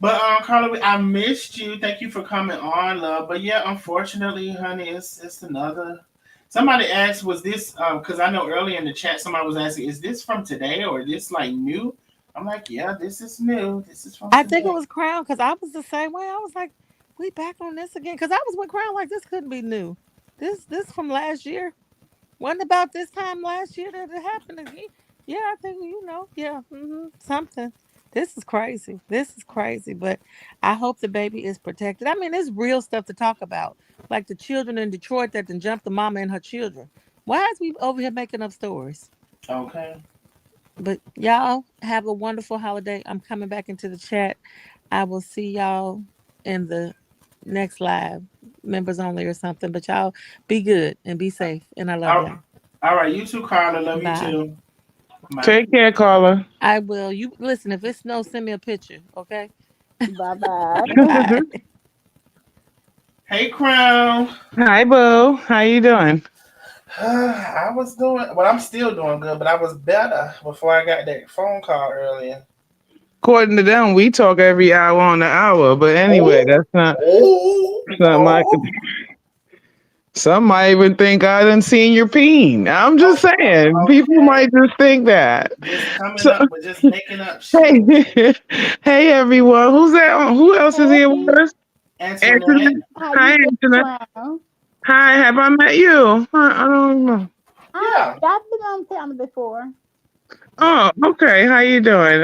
Speaker 1: But Carla, I missed you. Thank you for coming on, love. But yeah, unfortunately, honey, it's another. Somebody asked, was this because I know earlier in the chat somebody was asking, is this from today or is this like new? I'm like, yeah, this is new. This is from
Speaker 9: I think it
Speaker 1: today.
Speaker 9: was Crown because I was the same way. I was like, we back on this again because I was with Crown like this couldn't be new. This from last year. Wasn't about this time last year that it happened again. Yeah, I think yeah, something. This is crazy. This is crazy. But I hope the baby is protected. I mean, it's real stuff to talk about, like the children in Detroit that then jumped the mama and her children. Why is we over here making up stories?
Speaker 1: Okay.
Speaker 9: But y'all have a wonderful holiday. I'm coming back into the chat. I will see y'all in the next live, members only or something. But y'all be good and be safe. And I love
Speaker 1: All,
Speaker 9: y'all.
Speaker 1: all right, you too, Carla. Love you
Speaker 9: Bye.
Speaker 1: too. Bye.
Speaker 10: Take care, Carla.
Speaker 9: I will. You listen, if it snows, send me a picture, okay?
Speaker 8: Bye bye.
Speaker 9: Bye.
Speaker 1: Hey, Crown.
Speaker 10: Hi, Boo. How you doing?
Speaker 1: I was doing well. I'm still doing good, but I was better before I got that phone call earlier.
Speaker 10: According to them, we talk every hour on the hour. But anyway,
Speaker 1: Oh, oh,
Speaker 10: that's not my.
Speaker 1: oh.
Speaker 10: Some might even think I done seen your peen. I'm just saying, people
Speaker 1: Okay,
Speaker 10: might just think that.
Speaker 1: just coming
Speaker 10: So,
Speaker 1: up, but just making up shit.
Speaker 10: hey, hey, everyone. Who's that? Who else is here
Speaker 8: Hey,
Speaker 10: with us?
Speaker 1: Antoinette.
Speaker 10: Antoinette.
Speaker 8: how
Speaker 10: Hi,
Speaker 8: you been,
Speaker 10: Antoinette.
Speaker 8: Crown?
Speaker 10: Hi, have I met you? I don't know.
Speaker 1: Yeah.
Speaker 8: I've been on camera before.
Speaker 1: Yeah.
Speaker 10: Oh, okay. How you doing?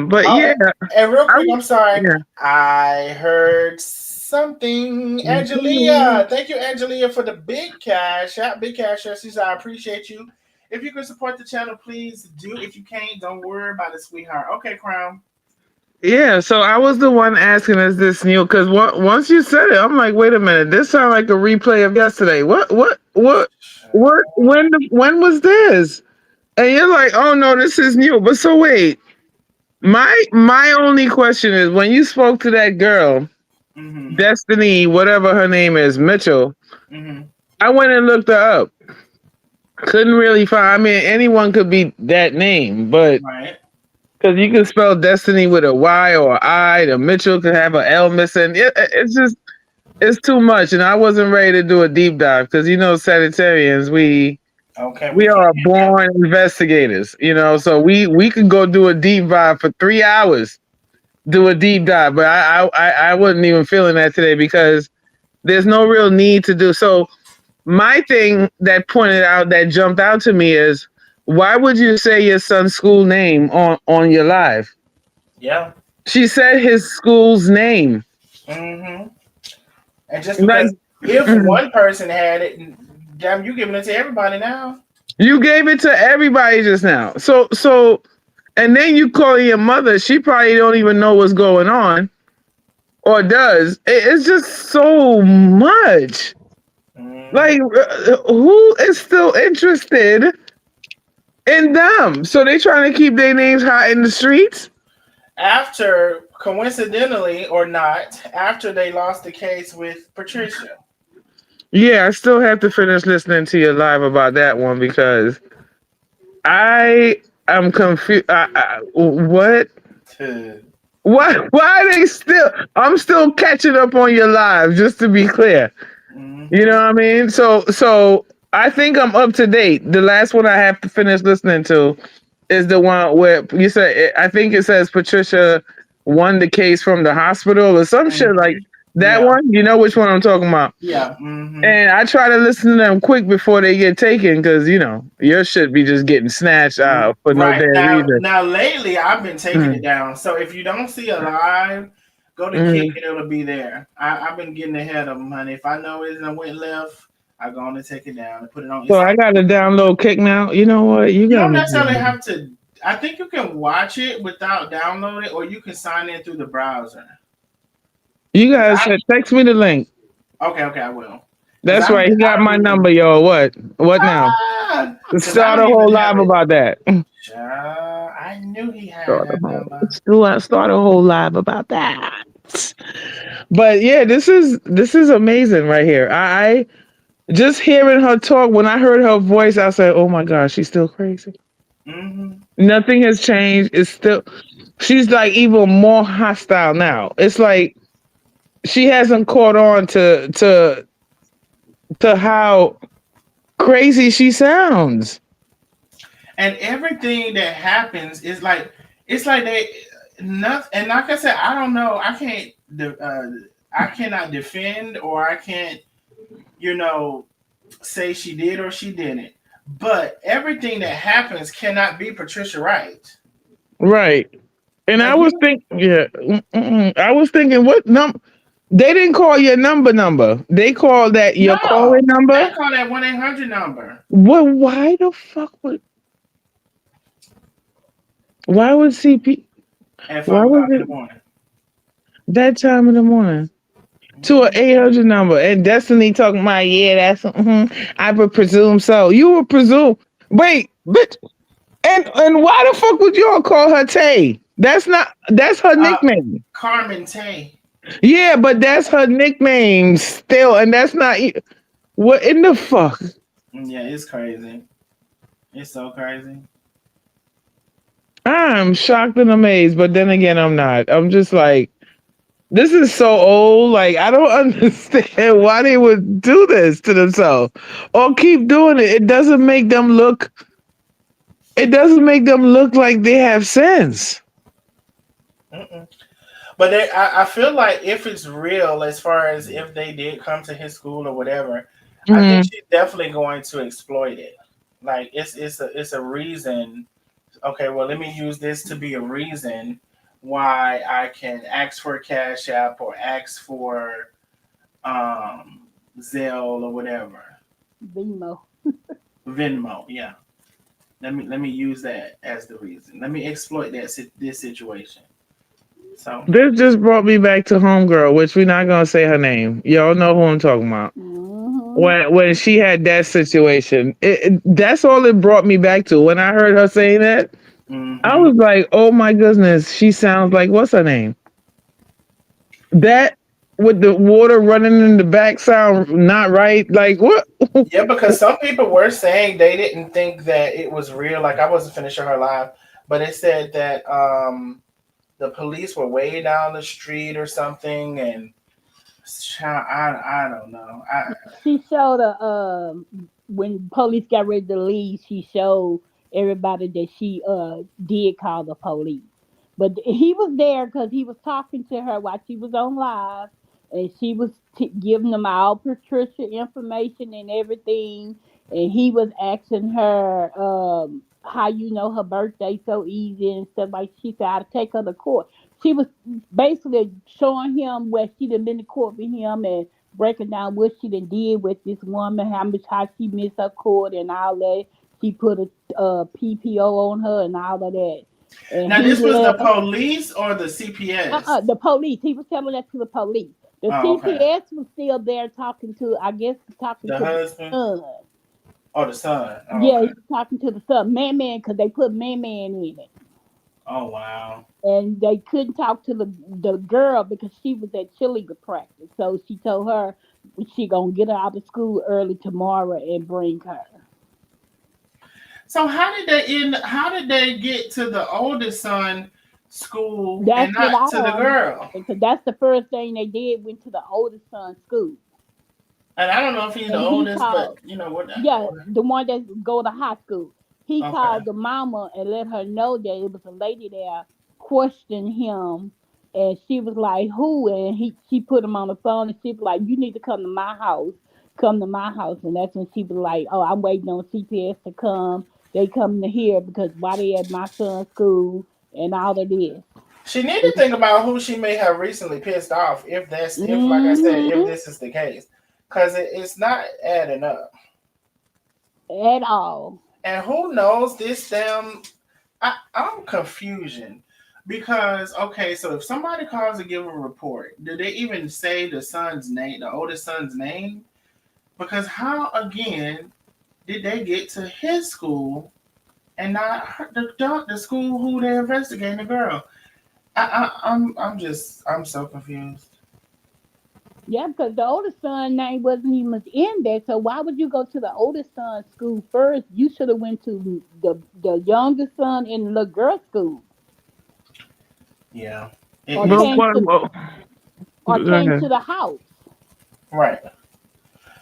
Speaker 10: But
Speaker 1: Oh,
Speaker 10: yeah,
Speaker 1: and real
Speaker 10: I
Speaker 1: quick,
Speaker 10: was,
Speaker 1: I'm sorry.
Speaker 10: yeah.
Speaker 1: I heard something. Angelia. Thank you, Angelia, for the big cash. Big cash. She said, I appreciate you. If you can support the channel, please do. If you can't, don't worry about it, sweetheart. Okay, Crown.
Speaker 10: Yeah, so I was the one asking, is this new? Because once you said it, I'm like, wait a minute, this sounds like a replay of yesterday. When was this? And you're like, oh no, this is new. But so wait, my only question is, when you spoke to that girl,
Speaker 1: Mm-hmm.
Speaker 10: Destiny, whatever her name is, Mitchell,
Speaker 1: Mm-hmm.
Speaker 10: I went and looked her up. Couldn't really find. I mean, anyone could be that name, but
Speaker 1: Right.
Speaker 10: because you can spell Destiny with a Y or I, the Mitchell could have an L missing. It's just it's too much, and I wasn't ready to do a deep dive because Sagittarians
Speaker 1: Okay, we
Speaker 10: we
Speaker 1: can't.
Speaker 10: are born investigators, so we could go do a deep dive for 3 hours, do a deep dive, but I wasn't even feeling that today because there's no real need to do so. My thing that jumped out to me is, why would you say your son's school name on your live?
Speaker 1: Yeah.
Speaker 10: She said his school's name.
Speaker 1: Mm-hmm. And just
Speaker 10: Like,
Speaker 1: because if one person had it, damn, you giving it to everybody now.
Speaker 10: you gave it to everybody just now. And then you call your mother. She probably don't even know what's going on, or does. It's just so much.
Speaker 1: Mm-hmm.
Speaker 10: Like, who is still interested in them? So they trying to keep their names hot in the streets.
Speaker 1: After, coincidentally or not, after they lost the case with Patricia.
Speaker 10: Yeah, I still have to finish listening to your live about that one because I am confused. What? Why? Why are they still? I'm still catching up on your live. Just to be clear, you
Speaker 1: Mm-hmm.
Speaker 10: know what I mean. So I think I'm up to date. The last one I have to finish listening to is the one where you said. I think it says Patricia won the case from the hospital or some shit like
Speaker 1: Mm-hmm.
Speaker 10: that
Speaker 1: Yeah.
Speaker 10: one. You know which one I'm talking about.
Speaker 1: Yeah. Mm-hmm.
Speaker 10: And I try to listen to them quick before they get taken because your shit be just getting snatched for no
Speaker 1: Right.
Speaker 10: damn
Speaker 1: Now
Speaker 10: reason.
Speaker 1: now lately I've been taking it
Speaker 10: Mm,
Speaker 1: down. So if you don't see a live, go to Kick
Speaker 10: mm.
Speaker 1: and it'll be there. I've been getting ahead of them, honey. If I know it and I went left, I go on and take it down and put it on.
Speaker 10: So
Speaker 1: It's
Speaker 10: I got to download Kick now. You know what? You
Speaker 1: you
Speaker 10: got
Speaker 1: don't
Speaker 10: me.
Speaker 1: necessarily have to. I think you can watch it without downloading, or you can sign in through the browser.
Speaker 10: You guys said text me the link.
Speaker 1: Okay, I will.
Speaker 10: That's right. He got
Speaker 1: I
Speaker 10: my
Speaker 1: don't
Speaker 10: number,
Speaker 1: even.
Speaker 10: yo. What? What now?
Speaker 1: Because I
Speaker 10: Start a
Speaker 1: don't
Speaker 10: whole
Speaker 1: even have
Speaker 10: live
Speaker 1: it.
Speaker 10: about that.
Speaker 1: I knew he had that number.
Speaker 10: Start a whole live about that. But yeah, this is amazing right here. I just hearing her talk. When I heard her voice, I said, "Oh my gosh, she's still crazy.
Speaker 1: Mm-hmm.
Speaker 10: Nothing has changed. It's still." She's like even more hostile now. It's like she hasn't caught on to how crazy she sounds.
Speaker 1: And everything that happens is like it's like they nothing. And like I said, I don't know. I cannot defend or I can't, you know, say she did or she didn't. But everything that happens cannot be Patricia Wright.
Speaker 10: Right. And I
Speaker 1: Like
Speaker 10: was
Speaker 1: you,
Speaker 10: thinking, yeah, I was thinking, what number? They didn't call your number. They called that your
Speaker 1: no,
Speaker 10: calling number.
Speaker 1: they call that 1-800 number
Speaker 10: What? Why the fuck would? Why would CP?
Speaker 1: at
Speaker 10: Why
Speaker 1: 5
Speaker 10: was
Speaker 1: o'clock in
Speaker 10: it
Speaker 1: the morning.
Speaker 10: that time in the morning to an
Speaker 1: Mhm.
Speaker 10: 800 number? And Destiny talking about, yeah, that's. I would presume so. You would presume. Wait, bitch. And why the fuck would y'all call her Tay? That's not. That's her
Speaker 1: Uh,
Speaker 10: nickname.
Speaker 1: Carmen Tay.
Speaker 10: Yeah, but that's her nickname still, and that's not. What in the fuck?
Speaker 1: Yeah, it's crazy. It's so crazy.
Speaker 10: I'm shocked and amazed, but then again, I'm not. I'm just like, this is so old. Like, I don't understand why they would do this to themselves or keep doing it. It doesn't make them look. It doesn't make them look like they have sense.
Speaker 1: Mm-mm. But I feel like if it's real, as far as if they did come to his school or whatever, I think
Speaker 10: Mm-hmm.
Speaker 1: she's definitely going to exploit it. Like it's a reason. Okay, well let me use this to be a reason why I can ask for a cash app or ask for Zelle or whatever.
Speaker 8: Vimo.
Speaker 1: Venmo, yeah. Let me use that as the reason. Let me exploit this situation. So
Speaker 10: This just brought me back to Homegirl, which we're not gonna say her name. Y'all know who I'm talking about.
Speaker 8: Mm-hmm.
Speaker 10: When she had that situation, that's all it brought me back to. When I heard her saying that, I
Speaker 1: hmm
Speaker 10: was like, "Oh my goodness, she sounds like what's her name?" That with the water running in the back sound not right. Like what?
Speaker 1: Yeah, because some people were saying they didn't think that it was real. Like I wasn't finishing her live, but it said that the police were way down the street or something, and I don't know.
Speaker 8: She showed when police got ready to leave, she showed everybody that she did call the police. But he was there because he was talking to her while she was on live, and she was giving them all Patricia information and everything. And he was asking her how you know her birthday so easy and stuff like. She said I'd take her to court. She was basically showing him where she done been to court with him and breaking down what she done did with this woman, how she missed her court and all that. She put a PPO on her and all of that. And
Speaker 1: Now
Speaker 8: he
Speaker 1: this was the
Speaker 8: left.
Speaker 1: police or the CPS?
Speaker 8: The police. He was telling that to the police. The
Speaker 1: Oh, okay.
Speaker 8: CPS was still there talking to, I guess, talking
Speaker 1: The
Speaker 8: to the
Speaker 1: husband
Speaker 8: son.
Speaker 1: or the son? Oh,
Speaker 8: Yeah, he
Speaker 1: okay.
Speaker 8: was talking to the son, Man, because they put Man in it.
Speaker 1: Oh, wow.
Speaker 8: And they couldn't talk to the girl because she was at cheerleader practice. So she told her she gonna get her out of school early tomorrow and bring her.
Speaker 1: So how did they end? How did they get to the oldest son school and
Speaker 8: That's what
Speaker 1: not
Speaker 8: I
Speaker 1: to the
Speaker 8: don't
Speaker 1: girl?
Speaker 8: understand. Because that's the first thing they did. Went to the oldest son's school,
Speaker 1: And I don't know if he's the
Speaker 8: and he
Speaker 1: oldest, but
Speaker 8: called.
Speaker 1: you know what?
Speaker 8: Yeah, the one that go to high school. He
Speaker 1: Okay.
Speaker 8: called the mama and let her know that it was a lady there questioning him, and she was like, "Who?" And she put him on the phone, and she was like, "You need to come to my house. Come to my house." And that's when she was like, "Oh, I'm waiting on CPS to come. They come to here because why they at my son's school and all of this."
Speaker 1: She need to think about who she may have recently pissed off. If like I said, if
Speaker 8: Mm-hmm.
Speaker 1: this is the case, because it's not adding up.
Speaker 8: At all.
Speaker 1: And who knows this damn? I'm confusion Because okay, so if somebody calls to give a report, do they even say the son's name, the oldest son's name? Because how again did they get to his school and not the school who they're investigating the girl? I'm so confused.
Speaker 8: Yeah, because the oldest son name wasn't even in there. So why would you go to the oldest son's school first? You should have went to the youngest son in the little girl's school,
Speaker 1: Yeah,
Speaker 8: or
Speaker 1: it's
Speaker 10: But
Speaker 8: came
Speaker 10: what?
Speaker 8: to or
Speaker 10: Go
Speaker 8: came
Speaker 10: ahead.
Speaker 8: to the house.
Speaker 1: right.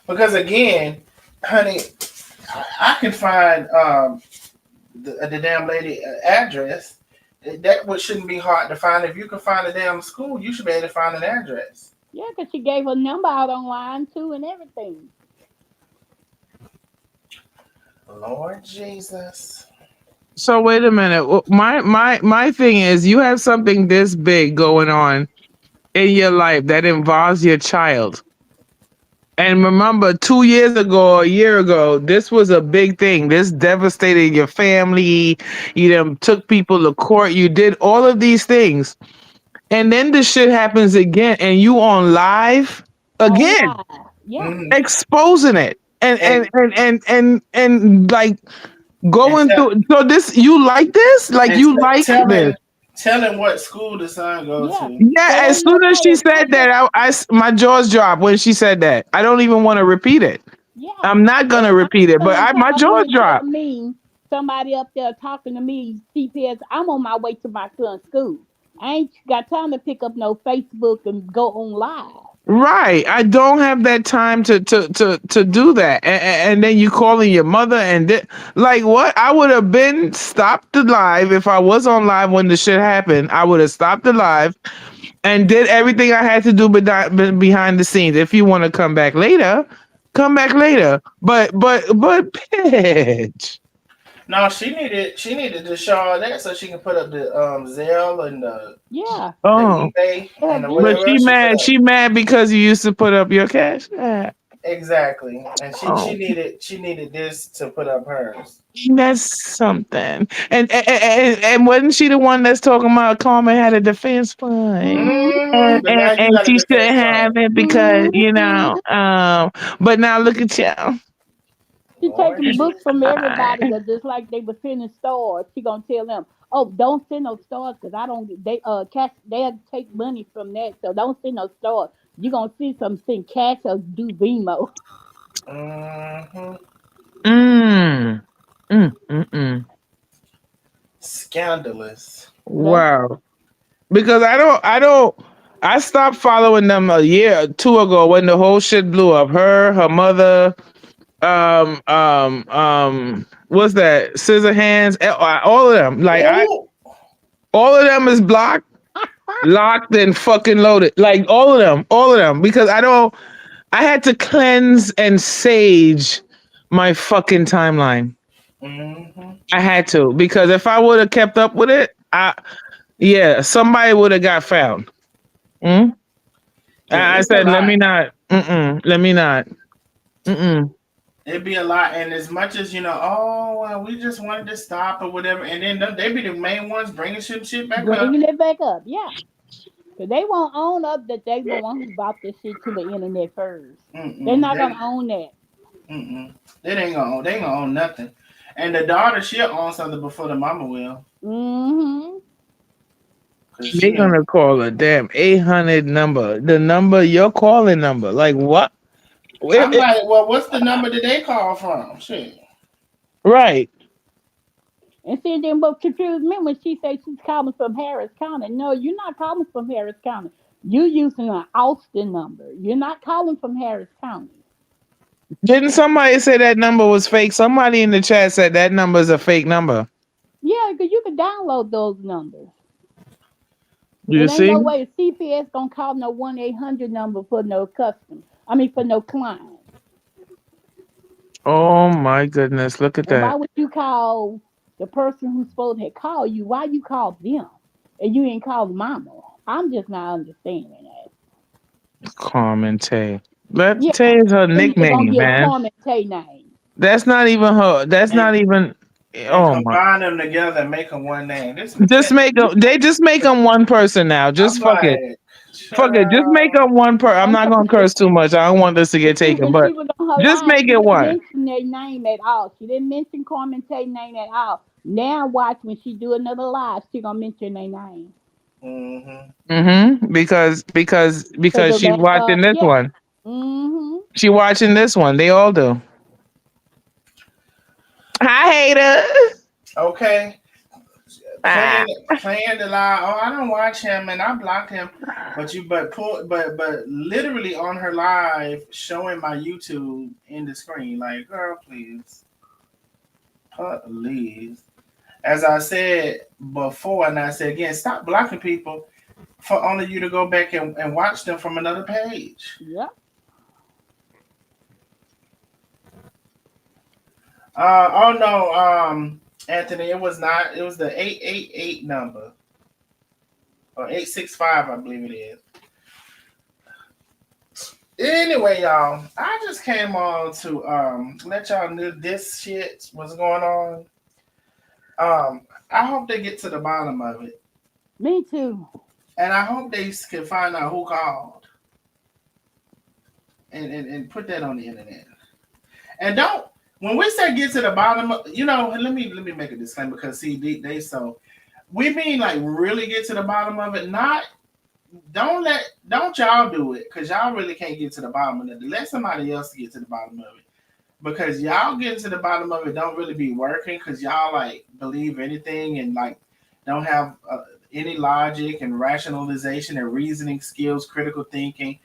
Speaker 1: Because again, honey, I can find the damn lady address. That what shouldn't be hard to find. If you can find a damn school, you should be able to find an address.
Speaker 8: Yeah, because she gave her number out online too and everything.
Speaker 1: Lord Jesus.
Speaker 10: So wait a minute. My thing is, you have something this big going on in your life that involves your child. And remember, 2 years ago, a year ago, this was a big thing. This devastated your family. You them took people to court. You did all of these things, and then this shit happens again, and you on live
Speaker 8: On
Speaker 10: again,
Speaker 8: live. Yeah.
Speaker 1: Mm.
Speaker 10: exposing it, and
Speaker 1: And
Speaker 10: like
Speaker 1: and
Speaker 10: going
Speaker 1: tell
Speaker 10: through. So this, you like this? Like
Speaker 1: and
Speaker 10: you like this?
Speaker 1: telling what school the son go
Speaker 8: Yeah.
Speaker 1: to.
Speaker 10: Yeah.
Speaker 8: So
Speaker 10: As
Speaker 8: ain't no
Speaker 10: soon as
Speaker 8: way
Speaker 10: she
Speaker 8: if
Speaker 10: said that, my jaws dropped when she said that. I don't even want to repeat it.
Speaker 8: yeah.
Speaker 10: I'm not
Speaker 8: If
Speaker 10: gonna
Speaker 8: my
Speaker 10: repeat it, but
Speaker 8: son
Speaker 10: my
Speaker 8: called me
Speaker 10: jaws
Speaker 8: and tell
Speaker 10: dropped.
Speaker 8: me somebody up there talking to me, CPS, I'm on my way to my son's school. I ain't got time to pick up no Facebook and go on live.
Speaker 10: Right. I don't have that time to do that. And then you calling your mother and like what? I would have been stopped the live if I was on live when the shit happened. I would have stopped the live and did everything I had to do behind the scenes. If you want to come back later, come back later. But bitch.
Speaker 1: No, she needed to show all that so she can put up the Zelle and
Speaker 8: Yeah.
Speaker 1: the
Speaker 10: Oh.
Speaker 1: eBay
Speaker 8: Have
Speaker 1: and the
Speaker 10: But
Speaker 8: you
Speaker 1: whatever
Speaker 10: she
Speaker 1: else she put
Speaker 10: mad.
Speaker 1: up.
Speaker 10: She mad because you used to put up your cash. Yeah.
Speaker 1: Exactly. And
Speaker 10: Oh.
Speaker 1: she needed this to put up hers.
Speaker 10: That's something. And wasn't she the one that's talking about Carmen had a defense fund?
Speaker 8: mm-hmm.
Speaker 1: Hmm. But now you
Speaker 10: And
Speaker 1: got a
Speaker 10: she
Speaker 1: defense
Speaker 10: shouldn't
Speaker 1: fund.
Speaker 10: have it because,
Speaker 8: Mm-hmm.
Speaker 10: but now look at you.
Speaker 8: She
Speaker 1: Lord
Speaker 8: taking books from
Speaker 1: Jesus.
Speaker 8: everybody because just like they were sending stars, she gonna tell them, "Oh, don't send no stars because I don't. They cash. They'll take money from that, so don't send no stars. You gonna see something cash or do Vimo.
Speaker 1: Hmm.
Speaker 10: Mm. Mm.
Speaker 1: Scandalous.
Speaker 8: They
Speaker 10: Wow. Because I stopped following them a year or two ago when the whole shit blew up. Her mother, what's that? Scissor hands, all of them. Like
Speaker 1: Ooh.
Speaker 10: all of them is blocked, locked, and fucking loaded. Like all of them. Because I had to cleanse and sage my fucking timeline.
Speaker 1: Hmm.
Speaker 10: I had to because if I would have kept up with it, yeah, somebody would have got found. Mm?
Speaker 1: Yeah,
Speaker 10: I
Speaker 1: it's a
Speaker 10: said, let
Speaker 1: lot.
Speaker 10: me not. Let me not. Mm-mm.
Speaker 1: It'd be a lot, and as much as oh well, we just wanted to stop or whatever, and then they be the main ones bringing some shit back up.
Speaker 8: bringing it back up, yeah, because they won't own up that they the one who brought this shit to the internet first. They're
Speaker 1: Mm-mm.
Speaker 8: not gonna own that.
Speaker 1: Mm-mm. They ain't gonna own nothing. And the daughter, she'll own something before the mama will,
Speaker 8: Mm-hmm.
Speaker 1: cause
Speaker 10: They're
Speaker 1: she done.
Speaker 10: gonna call a damn 800 number, the number your calling number. Like what?
Speaker 1: I'm
Speaker 10: It-
Speaker 1: like, well, what's the number that they call from? Shit.
Speaker 10: right.
Speaker 8: And see, then what confused me when she said she's calling from Harris County. No, you're not calling from Harris County. You're using an Austin number. You're not calling from Harris County.
Speaker 10: Didn't somebody say that number was fake? Somebody in the chat said that number is a fake number.
Speaker 8: Yeah, because you can download those numbers.
Speaker 10: You
Speaker 8: It ain't
Speaker 10: see?
Speaker 8: no way a CPS gonna call no 1-800 number for no custom. I mean for no client.
Speaker 10: Oh my goodness! Look at
Speaker 8: And why
Speaker 10: that.
Speaker 8: would you call the person who's supposed to call you? Why you call them and you ain't call mama? I'm just not understanding that.
Speaker 10: Carmen Tay. That
Speaker 8: Yeah,
Speaker 10: Tay is her
Speaker 8: then you're gonna
Speaker 10: nickname,
Speaker 8: get
Speaker 10: man.
Speaker 8: Carmen Tay name.
Speaker 10: That's not even her. That's
Speaker 1: And
Speaker 10: not even.
Speaker 1: and
Speaker 10: Oh my!
Speaker 1: combine them together and make them one name. This
Speaker 10: Just make them. They just make them one person now. Just
Speaker 1: I'm
Speaker 10: fuck it.
Speaker 1: like,
Speaker 10: Fuck it. Just make
Speaker 1: child.
Speaker 10: them one per. I'm not gonna curse too much. I don't want this to get
Speaker 8: See,
Speaker 10: taken,
Speaker 8: when
Speaker 10: but
Speaker 8: she was on her
Speaker 10: just
Speaker 8: live,
Speaker 10: make
Speaker 8: she
Speaker 10: it
Speaker 8: didn't
Speaker 10: one.
Speaker 8: mention their name at all. She didn't mention commentate name at all. Now watch when she do another live, she gonna mention their name.
Speaker 1: Mm-hmm.
Speaker 10: Because
Speaker 8: Of
Speaker 10: she's
Speaker 8: that
Speaker 10: watching this
Speaker 8: yeah.
Speaker 10: one.
Speaker 8: Mm-hmm.
Speaker 10: She watching this one. They all do. Hi, hater.
Speaker 1: Okay.
Speaker 10: Ah.
Speaker 1: Playing the lie. Oh, I don't watch him and I blocked him. But literally on her live showing my YouTube in the screen. Like, girl, please. Please. As I said before, and I said again, stop blocking people for only you to go back and watch them from another page.
Speaker 8: Yep.
Speaker 1: Oh no, Anthony, it was not. It was the 888 number or 865, I believe it is. Anyway, y'all, I just came on to let y'all know this shit was going on. I hope they get to the bottom of it,
Speaker 8: Me too.
Speaker 1: and I hope they can find out who called and put that on the internet. And don't when we say get to the bottom of, let me make a disclaimer because see they so we mean like really get to the bottom of it, not don't y'all do it because y'all really can't get to the bottom of it. Let somebody else get to the bottom of it because y'all getting to the bottom of it don't really be working because y'all like believe anything and like don't have any logic and rationalization and reasoning skills, critical thinking.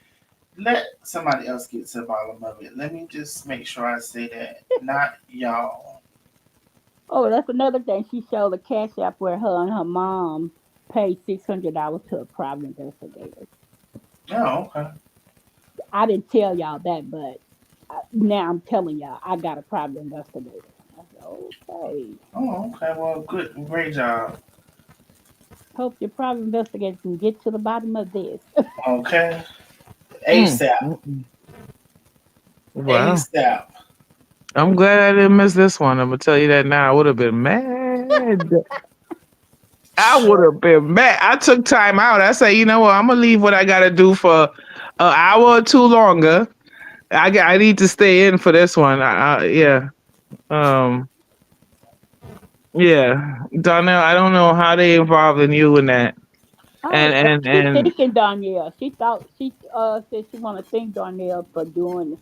Speaker 1: Let somebody else get to the bottom of it. Let me just make sure I say that, not y'all.
Speaker 8: Oh, that's another thing. She showed a cash app where her and her mom paid $600 to a private investigator.
Speaker 1: Oh, okay.
Speaker 8: I didn't tell y'all that, but now I'm telling y'all, I got a private investigator. I said, okay.
Speaker 1: Oh, okay. Well, good, great job.
Speaker 8: Hope your private investigator can get to the bottom of this.
Speaker 1: Okay,
Speaker 10: Mm.
Speaker 1: ASAP,
Speaker 10: Wow.
Speaker 1: ASAP.
Speaker 10: I'm glad I didn't miss this one. I'm gonna tell you that now. I would have been mad. I would
Speaker 1: Sure.
Speaker 10: have been mad. I took time out. I said, you know what? I'm gonna leave what I gotta do for an hour or two longer. I need to stay in for this one. Yeah. Um. Yeah. Donnell, I don't know how they involving you in that.
Speaker 8: Oh, she
Speaker 10: And
Speaker 8: thinking Danielle. She thought she said she want to thank Danielle for doing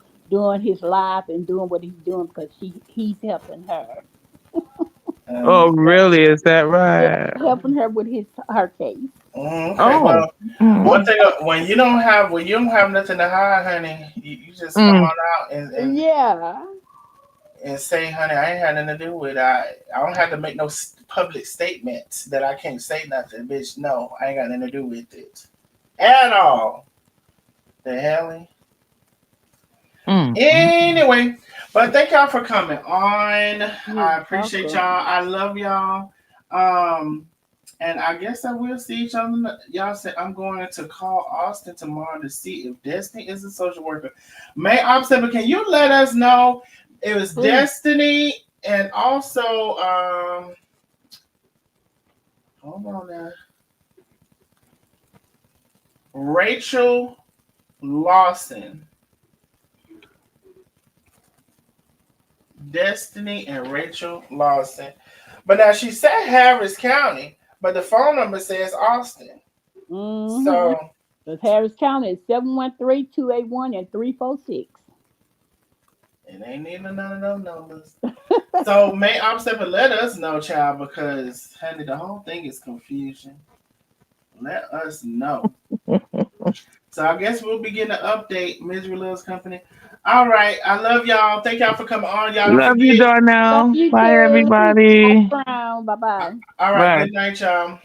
Speaker 8: his life and doing what he's doing because he's helping her.
Speaker 10: oh,
Speaker 1: Okay.
Speaker 10: really? Is that
Speaker 8: Yeah,
Speaker 10: right?
Speaker 8: helping her with her case.
Speaker 1: Okay.
Speaker 10: Oh.
Speaker 1: Well, one
Speaker 10: Mm.
Speaker 1: thing when you don't have nothing to hide, honey, you just come
Speaker 10: Mm.
Speaker 1: on out
Speaker 8: Yeah.
Speaker 1: and say, honey, I ain't had nothing to do with it. I don't have to make no public statements that I can't say nothing, bitch. No, I ain't got nothing to do with it at all. The hell.
Speaker 10: Mm.
Speaker 1: Anyway, but thank y'all for coming on.
Speaker 8: You're
Speaker 1: I appreciate y'all.
Speaker 8: welcome.
Speaker 1: I love y'all. Um, and I guess I will see each other. Y'all said I'm going to call Austin tomorrow to see if Destiny is a social worker. May Obstacle, can you let us know it was
Speaker 8: Please.
Speaker 1: Destiny and also hold on now. Rachel Lawson. Destiny and Rachel Lawson. But now she said Harris County, but the phone number says Austin.
Speaker 8: Mm-hmm.
Speaker 1: So
Speaker 8: Because Harris County is 713-281 and 346.
Speaker 1: it ain't even none of those numbers. So may Obstacle let us know, child, because honey, the whole thing is confusion. Let us know. So I guess we'll be getting an update, Misery Loves Company. All right. I love y'all. Thank y'all for coming on. Y'all don't
Speaker 10: Love you,
Speaker 1: forget.
Speaker 8: Love
Speaker 10: Darnell.
Speaker 8: you
Speaker 10: Bye,
Speaker 8: too. Bye,
Speaker 10: everybody.
Speaker 8: Brown. Bye bye.
Speaker 1: All right.
Speaker 10: Bye.
Speaker 1: Good night, y'all.